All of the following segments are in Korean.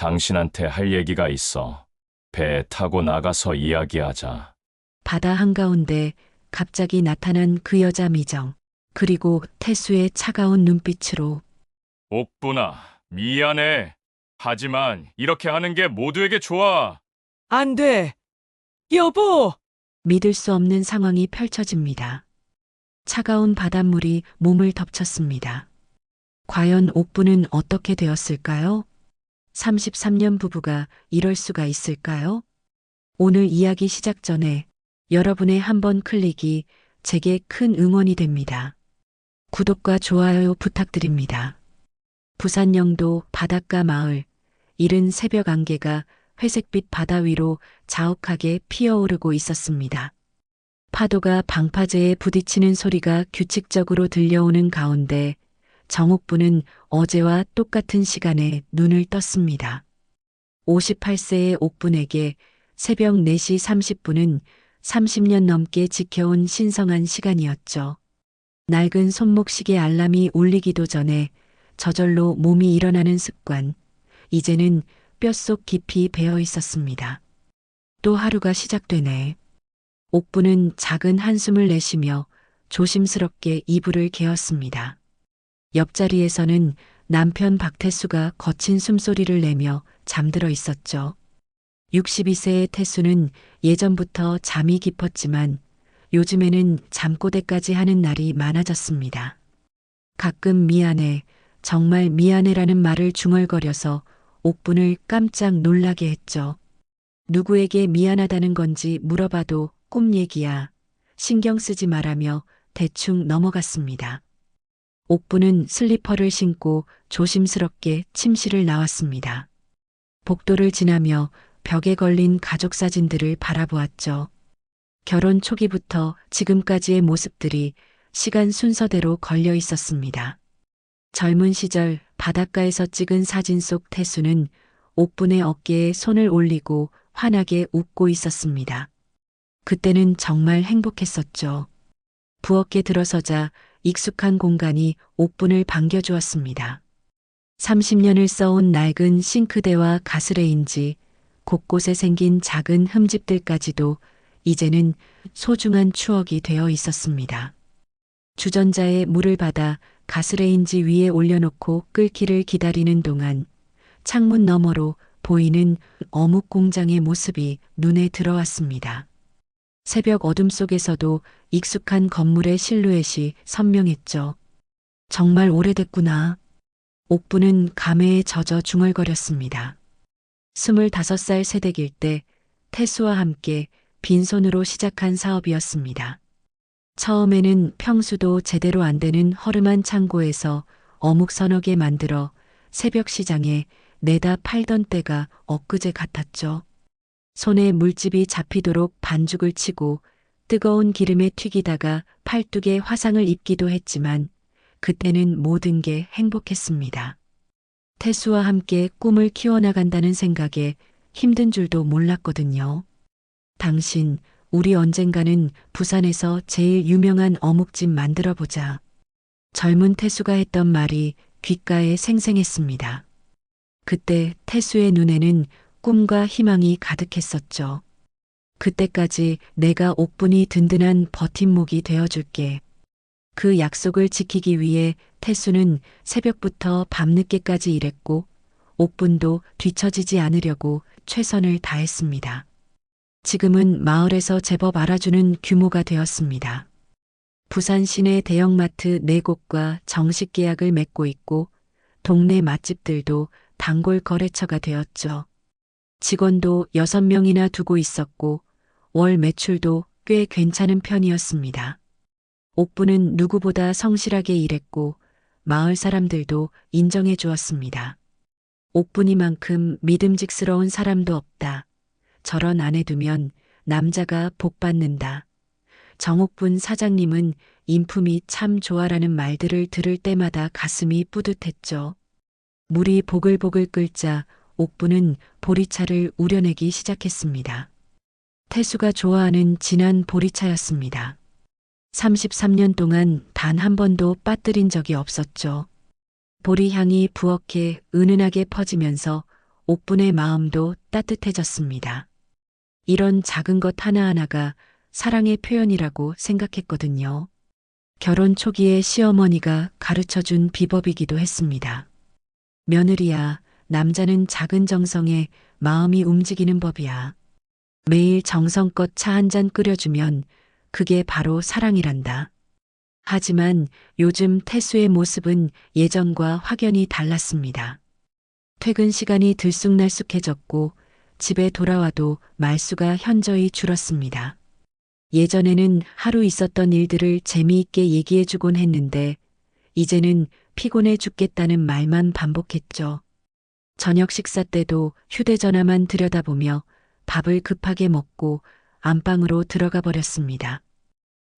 당신한테 할 얘기가 있어. 배에 타고 나가서 이야기하자. 바다 한가운데 갑자기 나타난 그 여자 미정. 그리고 태수의 차가운 눈빛으로 옥분아, 미안해. 하지만 이렇게 하는 게 모두에게 좋아. 안 돼! 여보! 믿을 수 없는 상황이 펼쳐집니다. 차가운 바닷물이 몸을 덮쳤습니다. 과연 옥부는 어떻게 되었을까요? 33년 부부가 이럴 수가 있을까요? 오늘 이야기 시작 전에 여러분의 한 번 클릭이 제게 큰 응원이 됩니다. 구독과 좋아요 부탁드립니다. 부산 영도 바닷가 마을, 이른 새벽 안개가 회색빛 바다 위로 자욱하게 피어오르고 있었습니다. 파도가 방파제에 부딪히는 소리가 규칙적으로 들려오는 가운데 정옥부는 어제와 똑같은 시간에 눈을 떴습니다. 58세의 옥분에게 새벽 4시 30분은 30년 넘게 지켜온 신성한 시간이었죠. 낡은 손목시계 알람이 울리기도 전에 저절로 몸이 일어나는 습관, 이제는 뼛속 깊이 배어 있었습니다. 또 하루가 시작되네. 옥부는 작은 한숨을 내쉬며 조심스럽게 이불을 개었습니다. 옆자리에서는 남편 박태수가 거친 숨소리를 내며 잠들어 있었죠. 62세의 태수는 예전부터 잠이 깊었지만 요즘에는 잠꼬대까지 하는 날이 많아졌습니다. 가끔 미안해, 정말 미안해라는 말을 중얼거려서 옥분을 깜짝 놀라게 했죠. 누구에게 미안하다는 건지 물어봐도 꿈 얘기야. 신경 쓰지 말라며 대충 넘어갔습니다. 옥부는 슬리퍼를 신고 조심스럽게 침실을 나왔습니다. 복도를 지나며 벽에 걸린 가족 사진들을 바라보았죠. 결혼 초기부터 지금까지의 모습들이 시간 순서대로 걸려 있었습니다. 젊은 시절 바닷가에서 찍은 사진 속 태수는 옥분의 어깨에 손을 올리고 환하게 웃고 있었습니다. 그때는 정말 행복했었죠. 부엌에 들어서자 익숙한 공간이 옥분을 반겨주었습니다. 30년을 써온 낡은 싱크대와 가스레인지, 곳곳에 생긴 작은 흠집들까지도 이제는 소중한 추억이 되어 있었습니다. 주전자에 물을 받아 가스레인지 위에 올려놓고 끓기를 기다리는 동안 창문 너머로 보이는 어묵 공장의 모습이 눈에 들어왔습니다. 새벽 어둠 속에서도 익숙한 건물의 실루엣이 선명했죠. 정말 오래됐구나. 옥부는 감회에 젖어 중얼거렸습니다. 25살 새댁일 때 태수와 함께 빈손으로 시작한 사업이었습니다. 처음에는 평수도 제대로 안 되는 허름한 창고에서 어묵 서너 개 만들어 새벽 시장에 내다 팔던 때가 엊그제 같았죠. 손에 물집이 잡히도록 반죽을 치고 뜨거운 기름에 튀기다가 팔뚝에 화상을 입기도 했지만 그때는 모든 게 행복했습니다. 태수와 함께 꿈을 키워나간다는 생각에 힘든 줄도 몰랐거든요. 당신, 우리 언젠가는 부산에서 제일 유명한 어묵집 만들어보자. 젊은 태수가 했던 말이 귓가에 생생했습니다. 그때 태수의 눈에는 꿈과 희망이 가득했었죠. 그때까지 내가 옥분이 든든한 버팀목이 되어줄게. 그 약속을 지키기 위해 태수는 새벽부터 밤늦게까지 일했고 옥분도 뒤처지지 않으려고 최선을 다했습니다. 지금은 마을에서 제법 알아주는 규모가 되었습니다. 부산 시내 대형마트 4곳과 정식 계약을 맺고 있고 동네 맛집들도 단골 거래처가 되었죠. 직원도 6명이나 두고 있었고 월 매출도 꽤 괜찮은 편이었습니다. 옥부는 누구보다 성실하게 일했고 마을 사람들도 인정해 주었습니다. 옥분이만큼 믿음직스러운 사람도 없다. 저런 아내 두면 남자가 복 받는다. 정옥분 사장님은 인품이 참 좋아라는 말들을 들을 때마다 가슴이 뿌듯했죠. 물이 보글보글 끓자 옥부는 보리차를 우려내기 시작했습니다. 태수가 좋아하는 진한 보리차였습니다. 33년 동안 단 한 번도 빠뜨린 적이 없었죠. 보리향이 부엌에 은은하게 퍼지면서 옥분의 마음도 따뜻해졌습니다. 이런 작은 것 하나하나가 사랑의 표현이라고 생각했거든요. 결혼 초기에 시어머니가 가르쳐준 비법이기도 했습니다. 며느리야, 남자는 작은 정성에 마음이 움직이는 법이야. 매일 정성껏 차 한 잔 끓여주면 그게 바로 사랑이란다. 하지만 요즘 태수의 모습은 예전과 확연히 달랐습니다. 퇴근 시간이 들쑥날쑥해졌고 집에 돌아와도 말수가 현저히 줄었습니다. 예전에는 하루 있었던 일들을 재미있게 얘기해주곤 했는데 이제는 피곤해 죽겠다는 말만 반복했죠. 저녁 식사 때도 휴대전화만 들여다보며 밥을 급하게 먹고 안방으로 들어가 버렸습니다.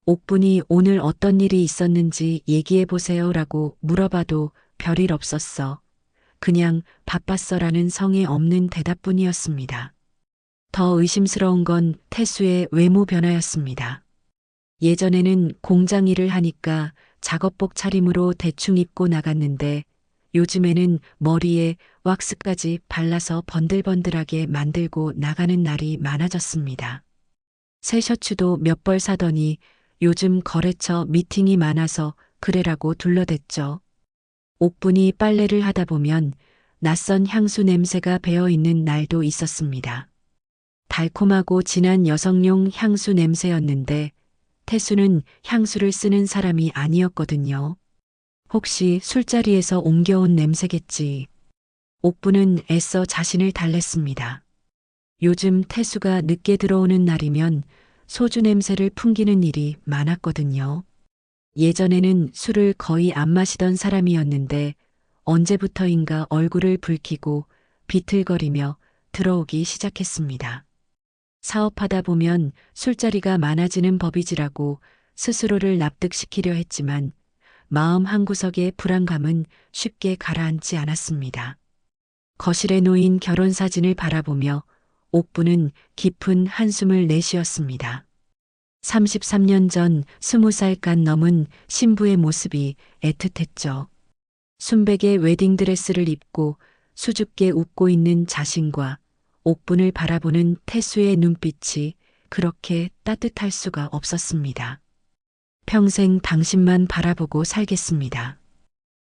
옥분이 오늘 어떤 일이 있었는지 얘기해 보세요라고 물어봐도 별일 없었어. 그냥 바빴어라는 성의 없는 대답뿐이었습니다. 더 의심스러운 건 태수의 외모 변화였습니다. 예전에는 공장 일을 하니까 작업복 차림으로 대충 입고 나갔는데 요즘에는 머리에 왁스까지 발라서 번들번들하게 만들고 나가는 날이 많아졌습니다. 새 셔츠도 몇 벌 사더니 요즘 거래처 미팅이 많아서 그래라고 둘러댔죠. 옥분이 빨래를 하다 보면 낯선 향수 냄새가 배어있는 날도 있었습니다. 달콤하고 진한 여성용 향수 냄새였는데 태수는 향수를 쓰는 사람이 아니었거든요. 혹시 술자리에서 옮겨온 냄새겠지. 옥분은 애써 자신을 달랬습니다. 요즘 태수가 늦게 들어오는 날이면 소주 냄새를 풍기는 일이 많았거든요. 예전에는 술을 거의 안 마시던 사람이었는데 언제부터인가 얼굴을 붉히고 비틀거리며 들어오기 시작했습니다. 사업하다 보면 술자리가 많아지는 법이지라고 스스로를 납득시키려 했지만 마음 한구석의 불안감은 쉽게 가라앉지 않았습니다. 거실에 놓인 결혼사진을 바라보며 옥분은 깊은 한숨을 내쉬었습니다. 33년 전 20살 간 넘은 신부의 모습이 애틋했죠. 순백의 웨딩드레스를 입고 수줍게 웃고 있는 자신과 옥분을 바라보는 태수의 눈빛이 그렇게 따뜻할 수가 없었습니다. 평생 당신만 바라보고 살겠습니다.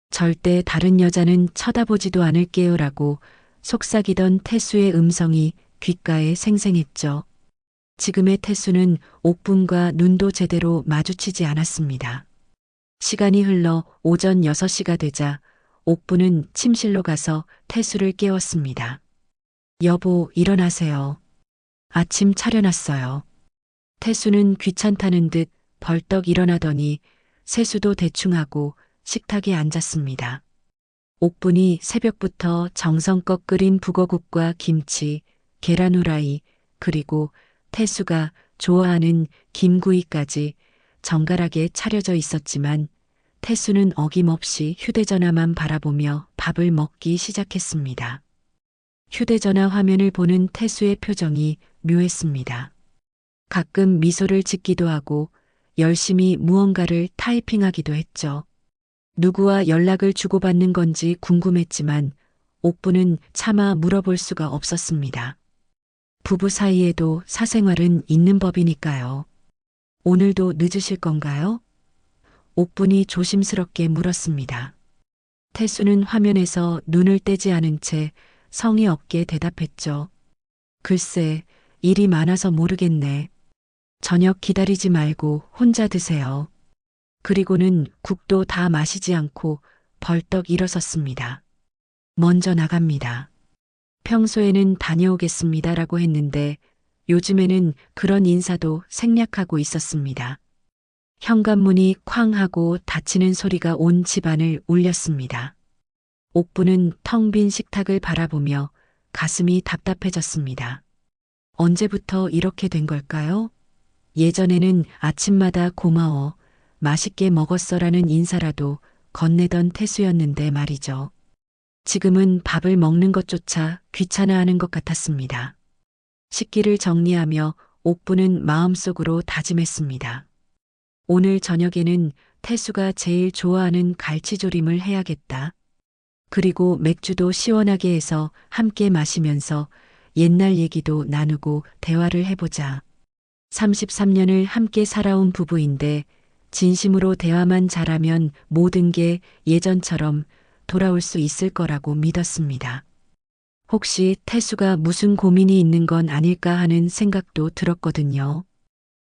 절대 다른 여자는 쳐다보지도 않을게요라고 속삭이던 태수의 음성이 귓가에 생생했죠. 지금의 태수는 옥분과 눈도 제대로 마주치지 않았습니다. 시간이 흘러 오전 6시가 되자 옥분은 침실로 가서 태수를 깨웠습니다. 여보, 일어나세요. 아침 차려놨어요. 태수는 귀찮다는 듯 벌떡 일어나더니 세수도 대충 하고 식탁에 앉았습니다. 옥분이 새벽부터 정성껏 끓인 북어국과 김치, 계란 후라이, 그리고 태수가 좋아하는 김구이까지 정갈하게 차려져 있었지만 태수는 어김없이 휴대전화만 바라보며 밥을 먹기 시작했습니다. 휴대전화 화면을 보는 태수의 표정이 묘했습니다. 가끔 미소를 짓기도 하고 열심히 무언가를 타이핑하기도 했죠. 누구와 연락을 주고받는 건지 궁금했지만 옥분은 차마 물어볼 수가 없었습니다. 부부 사이에도 사생활은 있는 법이니까요. 오늘도 늦으실 건가요? 옥분이 조심스럽게 물었습니다. 태수는 화면에서 눈을 떼지 않은 채 성의 없게 대답했죠. 글쎄, 일이 많아서 모르겠네. 저녁 기다리지 말고 혼자 드세요. 그리고는 국도 다 마시지 않고 벌떡 일어섰습니다. 먼저 나갑니다. 평소에는 다녀오겠습니다라고 했는데 요즘에는 그런 인사도 생략하고 있었습니다. 현관문이 쾅 하고 닫히는 소리가 온 집안을 울렸습니다. 옥분은 텅 빈 식탁을 바라보며 가슴이 답답해졌습니다. 언제부터 이렇게 된 걸까요? 예전에는 아침마다 고마워, 맛있게 먹었어라는 인사라도 건네던 태수였는데 말이죠. 지금은 밥을 먹는 것조차 귀찮아하는 것 같았습니다. 식기를 정리하며 옥분은 마음속으로 다짐했습니다. 오늘 저녁에는 태수가 제일 좋아하는 갈치조림을 해야겠다. 그리고 맥주도 시원하게 해서 함께 마시면서 옛날 얘기도 나누고 대화를 해보자. 33년을 함께 살아온 부부인데 진심으로 대화만 잘하면 모든 게 예전처럼 돌아올 수 있을 거라고 믿었습니다. 혹시 태수가 무슨 고민이 있는 건 아닐까 하는 생각도 들었거든요.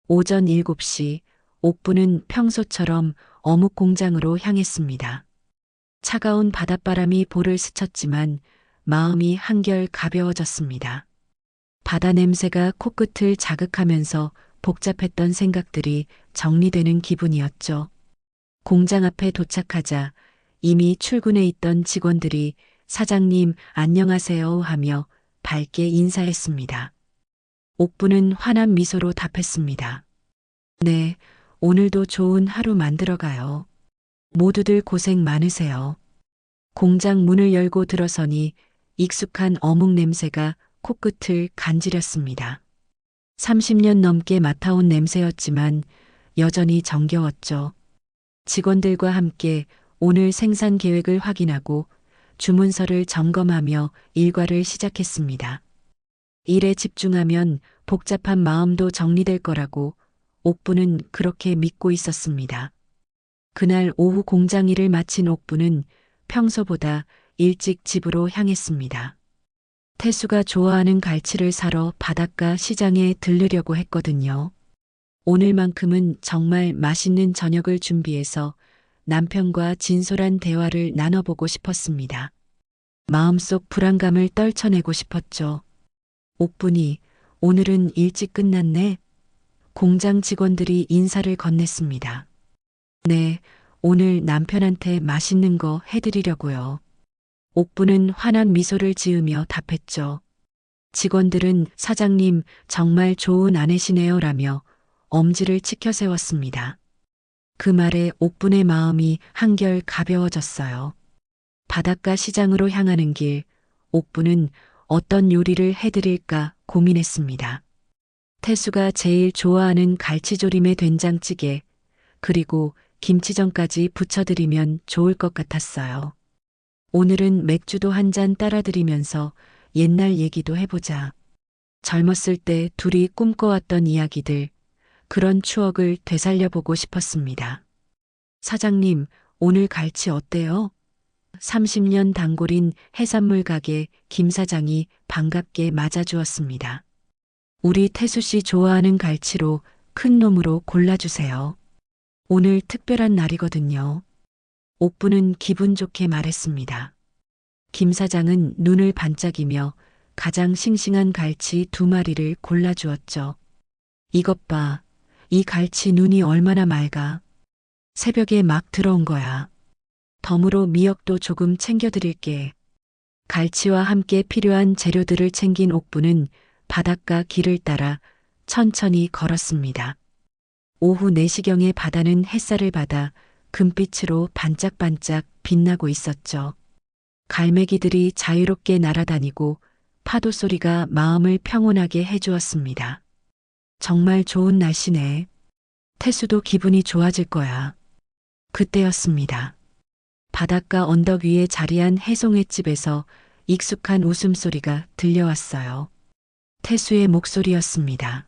오전 7시 옥부는 평소처럼 어묵 공장으로 향했습니다. 차가운 바닷바람이 볼을 스쳤지만 마음이 한결 가벼워졌습니다. 바다 냄새가 코끝을 자극하면서 복잡했던 생각들이 정리되는 기분이었죠. 공장 앞에 도착하자 이미 출근해 있던 직원들이 사장님 안녕하세요 하며 밝게 인사했습니다. 옥부는 환한 미소로 답했습니다. 네, 오늘도 좋은 하루 만들어가요. 모두들 고생 많으세요. 공장 문을 열고 들어서니 익숙한 어묵 냄새가 코끝을 간지렸습니다. 30년 넘게 맡아온 냄새였지만 여전히 정겨웠죠. 직원들과 함께 오늘 생산 계획을 확인하고 주문서를 점검하며 일과를 시작했습니다. 일에 집중하면 복잡한 마음도 정리될 거라고 옥부는 그렇게 믿고 있었습니다. 그날 오후 공장 일을 마친 옥부는 평소보다 일찍 집으로 향했습니다. 태수가 좋아하는 갈치를 사러 바닷가 시장에 들르려고 했거든요. 오늘만큼은 정말 맛있는 저녁을 준비해서 남편과 진솔한 대화를 나눠보고 싶었습니다. 마음속 불안감을 떨쳐내고 싶었죠. 옥분이 오늘은 일찍 끝났네. 공장 직원들이 인사를 건넸습니다. 네, 오늘 남편한테 맛있는 거 해드리려고요. 옥부는 환한 미소를 지으며 답했죠. 직원들은 사장님 정말 좋은 아내시네요 라며 엄지를 치켜 세웠습니다. 그 말에 옥분의 마음이 한결 가벼워졌어요. 바닷가 시장으로 향하는 길, 옥분은 어떤 요리를 해드릴까 고민했습니다. 태수가 제일 좋아하는 갈치조림에 된장찌개, 그리고 김치전까지 부쳐드리면 좋을 것 같았어요. 오늘은 맥주도 한 잔 따라드리면서 옛날 얘기도 해보자. 젊었을 때 둘이 꿈꿔왔던 이야기들, 그런 추억을 되살려보고 싶었습니다. 사장님, 오늘 갈치 어때요? 30년 단골인 해산물 가게 김 사장이 반갑게 맞아주었습니다. 우리 태수 씨 좋아하는 갈치로 큰 놈으로 골라주세요. 오늘 특별한 날이거든요. 옥부는 기분 좋게 말했습니다. 김 사장은 눈을 반짝이며 가장 싱싱한 갈치 2마리를 골라주었죠. 이것 봐, 이 갈치 눈이 얼마나 맑아. 새벽에 막 들어온 거야. 덤으로 미역도 조금 챙겨드릴게. 갈치와 함께 필요한 재료들을 챙긴 옥부는 바닷가 길을 따라 천천히 걸었습니다. 오후 4시경에 바다는 햇살을 받아 금빛으로 반짝반짝 빛나고 있었죠. 갈매기들이 자유롭게 날아다니고 파도 소리가 마음을 평온하게 해주었습니다. 정말 좋은 날씨네. 태수도 기분이 좋아질 거야. 그때였습니다. 바닷가 언덕 위에 자리한 해송횟집에서 익숙한 웃음소리가 들려왔어요. 태수의 목소리였습니다.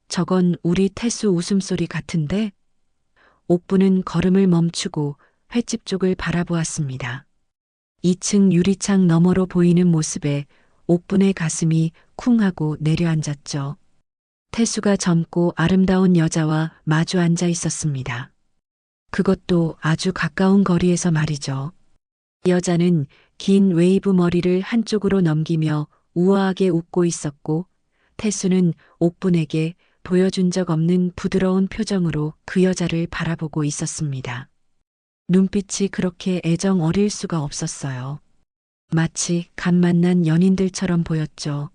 저건 우리 태수 웃음소리 같은데? 옥부는 걸음을 멈추고 횟집 쪽을 바라보았습니다. 2층 유리창 너머로 보이는 모습에 옥분의 가슴이 쿵 하고 내려앉았죠. 태수가 젊고 아름다운 여자와 마주 앉아 있었습니다. 그것도 아주 가까운 거리에서 말이죠. 여자는 긴 웨이브 머리를 한쪽으로 넘기며 우아하게 웃고 있었고 태수는 옥분에게 보여준 적 없는 부드러운 표정으로 그 여자를 바라보고 있었습니다. 눈빛이 그렇게 애정 어릴 수가 없었어요. 마치 갓 만난 연인들처럼 보였죠.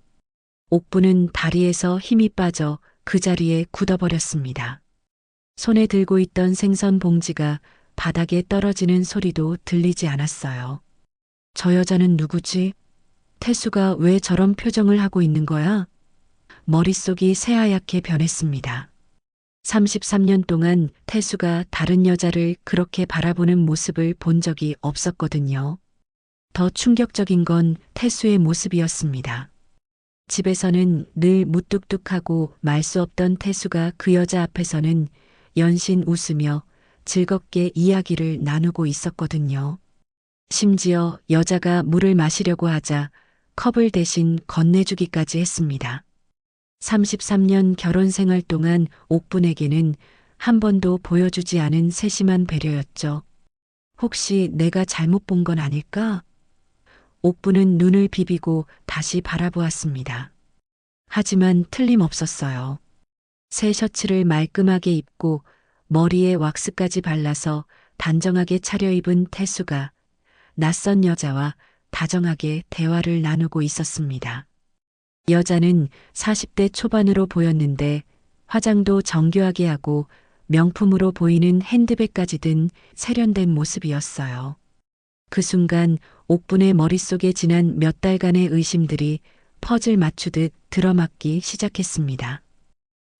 옥부는 다리에서 힘이 빠져 그 자리에 굳어버렸습니다. 손에 들고 있던 생선 봉지가 바닥에 떨어지는 소리도 들리지 않았어요. 저 여자는 누구지? 태수가 왜 저런 표정을 하고 있는 거야? 머릿속이 새하얗게 변했습니다. 33년 동안 태수가 다른 여자를 그렇게 바라보는 모습을 본 적이 없었거든요. 더 충격적인 건 태수의 모습이었습니다. 집에서는 늘 무뚝뚝하고 말 수 없던 태수가 그 여자 앞에서는 연신 웃으며 즐겁게 이야기를 나누고 있었거든요. 심지어 여자가 물을 마시려고 하자 컵을 대신 건네주기까지 했습니다. 33년 결혼 생활 동안 옥분에게는 한 번도 보여주지 않은 세심한 배려였죠. 혹시 내가 잘못 본 건 아닐까? 옥분은 눈을 비비고 다시 바라보았습니다. 하지만 틀림없었어요. 새 셔츠를 말끔하게 입고 머리에 왁스까지 발라서 단정하게 차려입은 태수가 낯선 여자와 다정하게 대화를 나누고 있었습니다. 여자는 40대 초반으로 보였는데 화장도 정교하게 하고 명품으로 보이는 핸드백까지 든 세련된 모습이었어요. 그 순간 옥분의 머릿속에 지난 몇 달간의 의심들이 퍼즐 맞추듯 들어맞기 시작했습니다.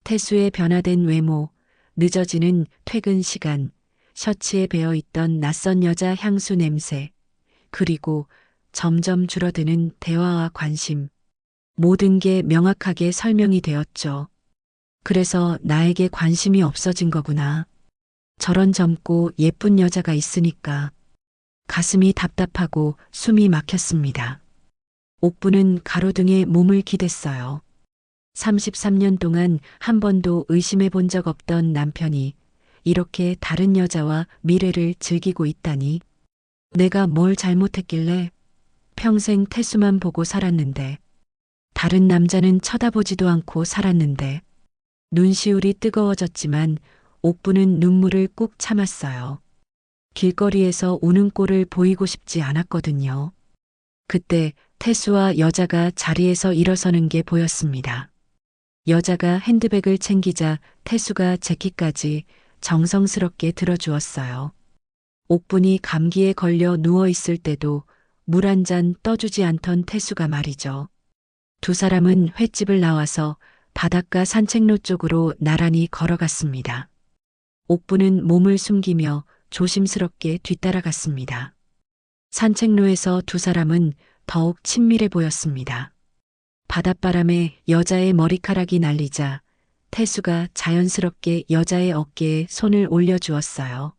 태수의 변화된 외모, 늦어지는 퇴근 시간, 셔츠에 배어있던 낯선 여자 향수 냄새, 그리고 점점 줄어드는 대화와 관심. 모든 게 명확하게 설명이 되었죠. 그래서 나에게 관심이 없어진 거구나. 저런 젊고 예쁜 여자가 있으니까. 가슴이 답답하고 숨이 막혔습니다. 옥부는 가로등에 몸을 기댔어요. 33년 동안 한 번도 의심해 본 적 없던 남편이 이렇게 다른 여자와 미래를 즐기고 있다니. 내가 뭘 잘못했길래 평생 태수만 보고 살았는데, 다른 남자는 쳐다보지도 않고 살았는데, 눈시울이 뜨거워졌지만 옥부는 눈물을 꾹 참았어요. 길거리에서 우는 꼴을 보이고 싶지 않았거든요. 그때 태수와 여자가 자리에서 일어서는 게 보였습니다. 여자가 핸드백을 챙기자 태수가 재킷까지 정성스럽게 들어주었어요. 옥분이 감기에 걸려 누워있을 때도 물 한 잔 떠주지 않던 태수가 말이죠. 두 사람은 횟집을 나와서 바닷가 산책로 쪽으로 나란히 걸어갔습니다. 옥분은 몸을 숨기며 조심스럽게 뒤따라갔습니다. 산책로에서 두 사람은 더욱 친밀해 보였습니다. 바닷바람에 여자의 머리카락이 날리자 태수가 자연스럽게 여자의 어깨에 손을 올려주었어요.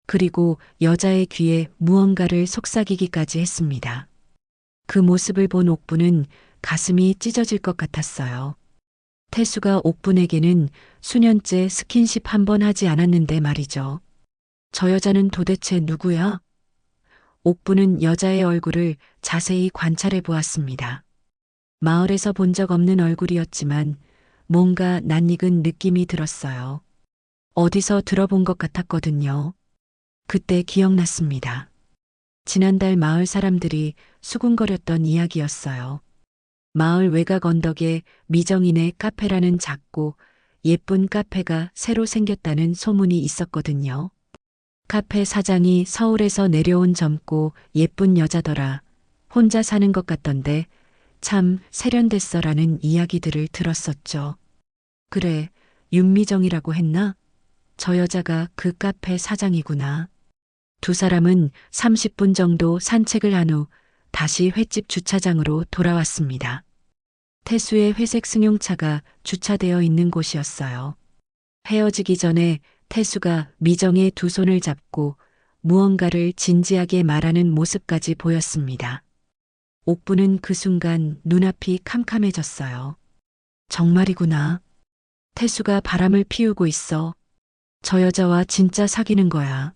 그리고 여자의 귀에 무언가를 속삭이기까지 했습니다. 그 모습을 본 옥분은 가슴이 찢어질 것 같았어요. 태수가 옥분에게는 수년째 스킨십 한 번 하지 않았는데 말이죠. 저 여자는 도대체 누구야? 옥분은 여자의 얼굴을 자세히 관찰해 보았습니다. 마을에서 본 적 없는 얼굴이었지만 뭔가 낯익은 느낌이 들었어요. 어디서 들어본 것 같았거든요. 그때 기억났습니다. 지난달 마을 사람들이 수군거렸던 이야기였어요. 마을 외곽 언덕에 미정인의 카페라는 작고 예쁜 카페가 새로 생겼다는 소문이 있었거든요. 카페 사장이 서울에서 내려온 젊고 예쁜 여자더라. 혼자 사는 것 같던데 참 세련됐어라는 이야기들을 들었었죠. 그래, 윤미정이라고 했나? 저 여자가 그 카페 사장이구나. 두 사람은 30분 정도 산책을 한 후 다시 횟집 주차장으로 돌아왔습니다. 태수의 회색 승용차가 주차되어 있는 곳이었어요. 헤어지기 전에 태수가 미정의 두 손을 잡고 무언가를 진지하게 말하는 모습까지 보였습니다. 옥부는 그 순간 눈앞이 캄캄해졌어요. 정말이구나. 태수가 바람을 피우고 있어. 저 여자와 진짜 사귀는 거야.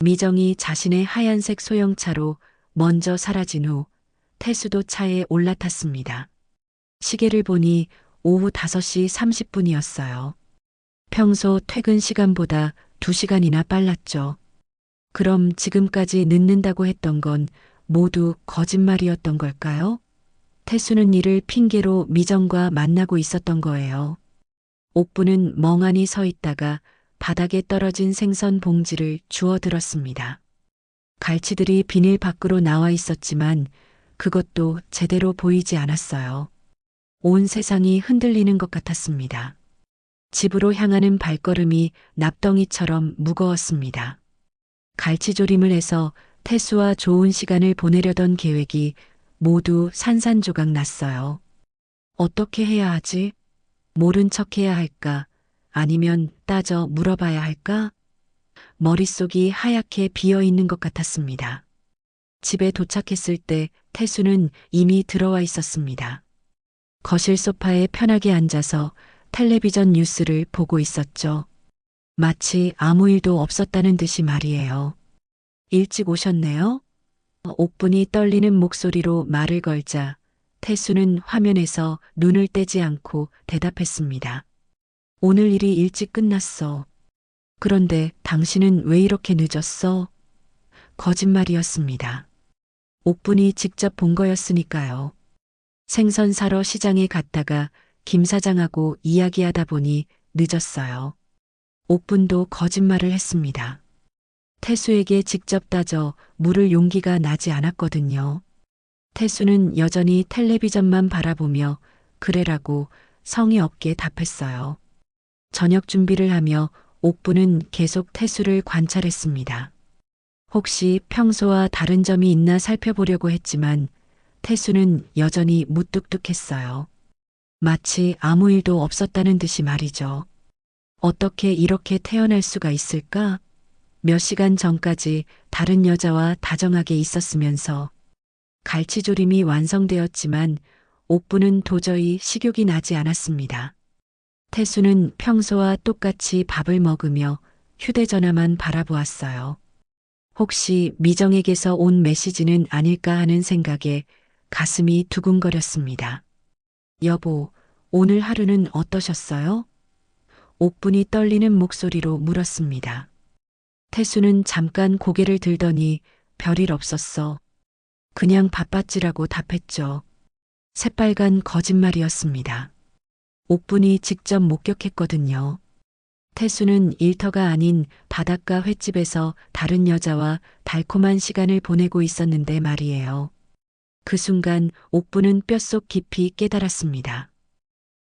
미정이 자신의 하얀색 소형차로 먼저 사라진 후 태수도 차에 올라탔습니다. 시계를 보니 오후 5시 30분이었어요. 평소 퇴근 시간보다 2시간이나 빨랐죠. 그럼 지금까지 늦는다고 했던 건 모두 거짓말이었던 걸까요? 태수는 이를 핑계로 미정과 만나고 있었던 거예요. 옥부는 멍하니 서 있다가 바닥에 떨어진 생선 봉지를 주워 들었습니다. 갈치들이 비닐 밖으로 나와 있었지만 그것도 제대로 보이지 않았어요. 온 세상이 흔들리는 것 같았습니다. 집으로 향하는 발걸음이 납덩이처럼 무거웠습니다. 갈치조림을 해서 태수와 좋은 시간을 보내려던 계획이 모두 산산조각 났어요. 어떻게 해야 하지? 모른 척 해야 할까? 아니면 따져 물어봐야 할까? 머릿속이 하얗게 비어 있는 것 같았습니다. 집에 도착했을 때 태수는 이미 들어와 있었습니다. 거실 소파에 편하게 앉아서 텔레비전 뉴스를 보고 있었죠. 마치 아무 일도 없었다는 듯이 말이에요. 일찍 오셨네요? 옥분이 떨리는 목소리로 말을 걸자 태수는 화면에서 눈을 떼지 않고 대답했습니다. 오늘 일이 일찍 끝났어. 그런데 당신은 왜 이렇게 늦었어? 거짓말이었습니다. 옥분이 직접 본 거였으니까요. 생선 사러 시장에 갔다가 김 사장하고 이야기하다 보니 늦었어요. 옥분도 거짓말을 했습니다. 태수에게 직접 따져 물을 용기가 나지 않았거든요. 태수는 여전히 텔레비전만 바라보며 그래라고 성의 없게 답했어요. 저녁 준비를 하며 옥분은 계속 태수를 관찰했습니다. 혹시 평소와 다른 점이 있나 살펴보려고 했지만 태수는 여전히 무뚝뚝했어요. 마치 아무 일도 없었다는 듯이 말이죠. 어떻게 이렇게 태어날 수가 있을까? 몇 시간 전까지 다른 여자와 다정하게 있었으면서 갈치조림이 완성되었지만 옥분은 도저히 식욕이 나지 않았습니다. 태수는 평소와 똑같이 밥을 먹으며 휴대전화만 바라보았어요. 혹시 미정에게서 온 메시지는 아닐까 하는 생각에 가슴이 두근거렸습니다. 여보, 오늘 하루는 어떠셨어요? 옥분이 떨리는 목소리로 물었습니다. 태수는 잠깐 고개를 들더니 별일 없었어. 그냥 바빴지라고 답했죠. 새빨간 거짓말이었습니다. 옥분이 직접 목격했거든요. 태수는 일터가 아닌 바닷가 횟집에서 다른 여자와 달콤한 시간을 보내고 있었는데 말이에요. 그 순간 옥분은 뼛속 깊이 깨달았습니다.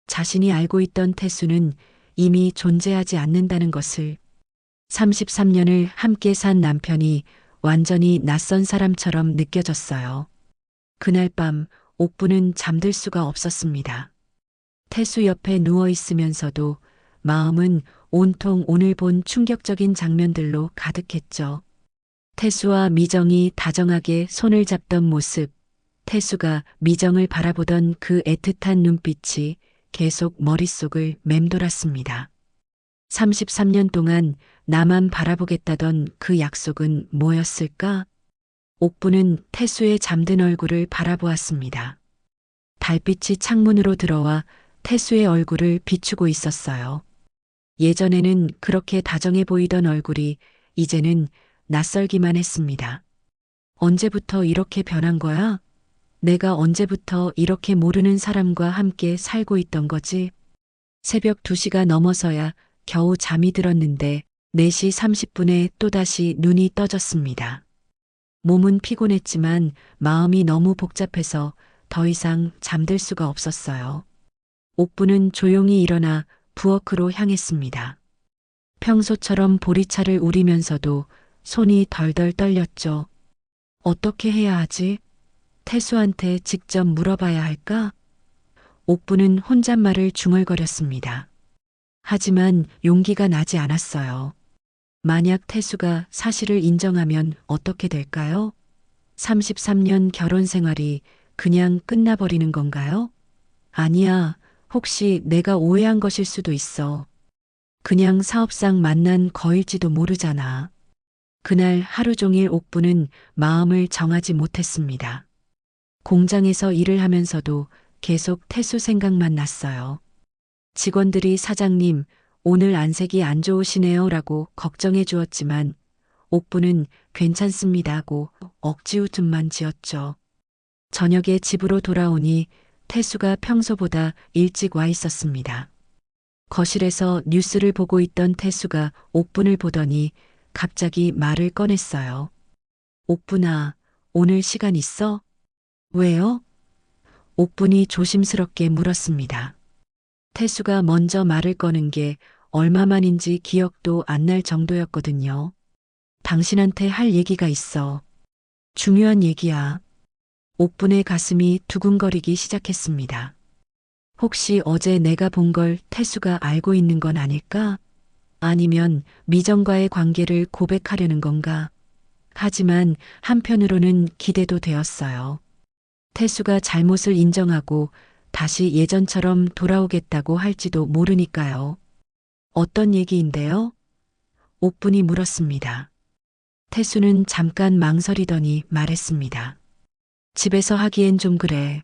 자신이 알고 있던 태수는 이미 존재하지 않는다는 것을. 33년을 함께 산 남편이 완전히 낯선 사람처럼 느껴졌어요. 그날 밤 옥분은 잠들 수가 없었습니다. 태수 옆에 누워 있으면서도 마음은 온통 오늘 본 충격적인 장면들로 가득했죠. 태수와 미정이 다정하게 손을 잡던 모습, 태수가 미정을 바라보던 그 애틋한 눈빛이 계속 머릿속을 맴돌았습니다. 33년 동안 나만 바라보겠다던 그 약속은 뭐였을까? 옥분은 태수의 잠든 얼굴을 바라보았습니다. 달빛이 창문으로 들어와 태수의 얼굴을 비추고 있었어요. 예전에는 그렇게 다정해 보이던 얼굴이 이제는 낯설기만 했습니다. 언제부터 이렇게 변한 거야? 내가 언제부터 이렇게 모르는 사람과 함께 살고 있던 거지? 새벽 2시가 넘어서야 겨우 잠이 들었는데 4시 30분에 또다시 눈이 떠졌습니다. 몸은 피곤했지만 마음이 너무 복잡해서 더 이상 잠들 수가 없었어요. 옥분은 조용히 일어나 부엌으로 향했습니다. 평소처럼 보리차를 우리면서도 손이 덜덜 떨렸죠. 어떻게 해야 하지? 태수한테 직접 물어봐야 할까? 옥분은 혼잣말을 중얼거렸습니다. 하지만 용기가 나지 않았어요. 만약 태수가 사실을 인정하면 어떻게 될까요? 33년 결혼 생활이 그냥 끝나버리는 건가요? 아니야, 혹시 내가 오해한 것일 수도 있어. 그냥 사업상 만난 거일지도 모르잖아. 그날 하루 종일 옥분은 마음을 정하지 못했습니다. 공장에서 일을 하면서도 계속 태수 생각만 났어요. 직원들이 사장님, 오늘 안색이 안 좋으시네요 라고 걱정해 주었지만 옥분은 괜찮습니다 하고 억지 웃음만 지었죠. 저녁에 집으로 돌아오니 태수가 평소보다 일찍 와 있었습니다. 거실에서 뉴스를 보고 있던 태수가 옥분을 보더니 갑자기 말을 꺼냈어요. 옥분아, 오늘 시간 있어? 왜요? 옥분이 조심스럽게 물었습니다. 태수가 먼저 말을 거는 게 얼마만인지 기억도 안 날 정도였거든요. 당신한테 할 얘기가 있어. 중요한 얘기야. 옥분의 가슴이 두근거리기 시작했습니다. 혹시 어제 내가 본 걸 태수가 알고 있는 건 아닐까? 아니면 미정과의 관계를 고백하려는 건가? 하지만 한편으로는 기대도 되었어요. 태수가 잘못을 인정하고 다시 예전처럼 돌아오겠다고 할지도 모르니까요. 어떤 얘기인데요? 옥분이 물었습니다. 태수는 잠깐 망설이더니 말했습니다. 집에서 하기엔 좀 그래.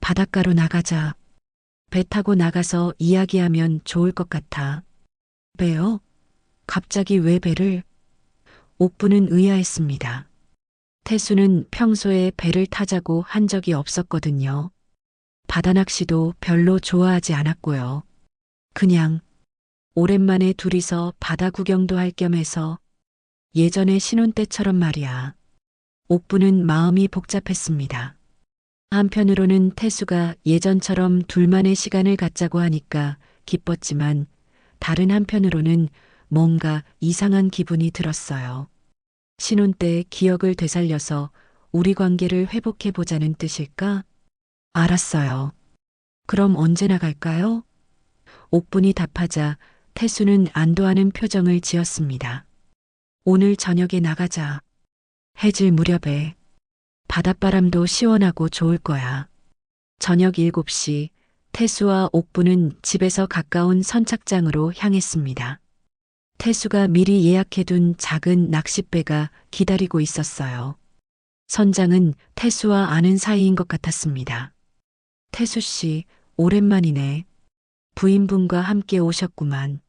바닷가로 나가자. 배 타고 나가서 이야기하면 좋을 것 같아. 배요? 갑자기 왜 배를? 옥분은 의아했습니다. 태수는 평소에 배를 타자고 한 적이 없었거든요. 바다낚시도 별로 좋아하지 않았고요. 그냥 오랜만에 둘이서 바다 구경도 할 겸 해서 예전에 신혼 때처럼 말이야. 옥분은 마음이 복잡했습니다. 한편으로는 태수가 예전처럼 둘만의 시간을 갖자고 하니까 기뻤지만 다른 한편으로는 뭔가 이상한 기분이 들었어요. 신혼 때의 기억을 되살려서 우리 관계를 회복해 보자는 뜻일까? 알았어요. 그럼 언제 나갈까요? 옥분이 답하자 태수는 안도하는 표정을 지었습니다. 오늘 저녁에 나가자. 해질 무렵에 바닷바람도 시원하고 좋을 거야. 저녁 7시 태수와 옥분은 집에서 가까운 선착장으로 향했습니다. 태수가 미리 예약해둔 작은 낚싯배가 기다리고 있었어요. 선장은 태수와 아는 사이인 것 같았습니다. 태수 씨, 오랜만이네. 부인분과 함께 오셨구만.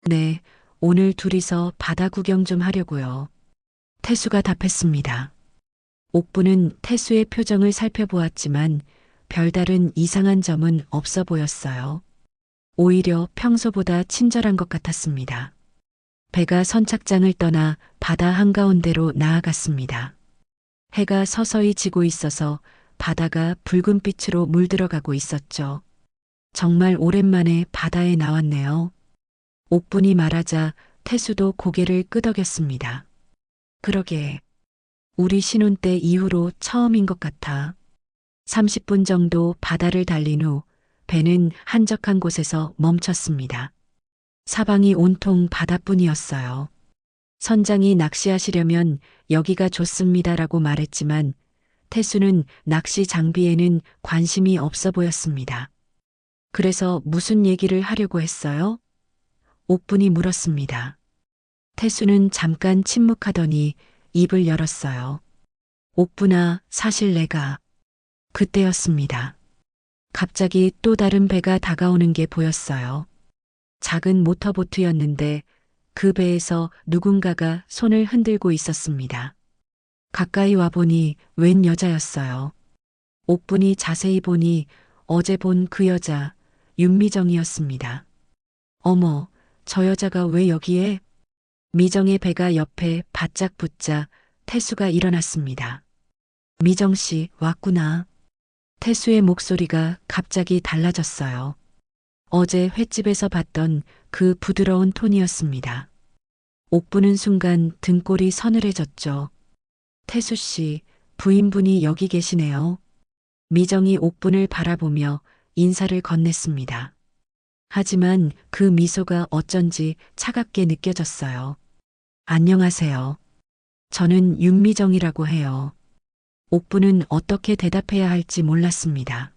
네, 오늘 둘이서 바다 구경 좀 하려고요. 태수가 답했습니다. 옥분은 태수의 표정을 살펴보았지만 별다른 이상한 점은 없어 보였어요. 오히려 평소보다 친절한 것 같았습니다. 배가 선착장을 떠나 바다 한가운데로 나아갔습니다. 해가 서서히 지고 있어서 바다가 붉은 빛으로 물들어가고 있었죠. 정말 오랜만에 바다에 나왔네요. 옥분이 말하자 태수도 고개를 끄덕였습니다. 그러게, 우리 신혼 때 이후로 처음인 것 같아. 30분 정도 바다를 달린 후 배는 한적한 곳에서 멈췄습니다. 사방이 온통 바다뿐이었어요. 선장이 낚시하시려면 여기가 좋습니다라고 말했지만 태수는 낚시 장비에는 관심이 없어 보였습니다. 그래서 무슨 얘기를 하려고 했어요? 옥분이 물었습니다. 태수는 잠깐 침묵하더니 입을 열었어요. 옥분아, 사실 내가 그때였습니다. 갑자기 또 다른 배가 다가오는 게 보였어요. 작은 모터보트였는데 그 배에서 누군가가 손을 흔들고 있었습니다. 가까이 와보니 웬 여자였어요. 옥분이 자세히 보니 어제 본 그 여자, 윤미정이었습니다. 어머, 저 여자가 왜 여기에? 미정의 배가 옆에 바짝 붙자 태수가 일어났습니다. 미정 씨, 왔구나. 태수의 목소리가 갑자기 달라졌어요. 어제 횟집에서 봤던 그 부드러운 톤이었습니다. 옥분은 순간 등골이 서늘해졌죠. 태수 씨, 부인분이 여기 계시네요. 미정이 옥분을 바라보며 인사를 건넸습니다. 하지만 그 미소가 어쩐지 차갑게 느껴졌어요. 안녕하세요. 저는 윤미정이라고 해요. 옥분은 어떻게 대답해야 할지 몰랐습니다.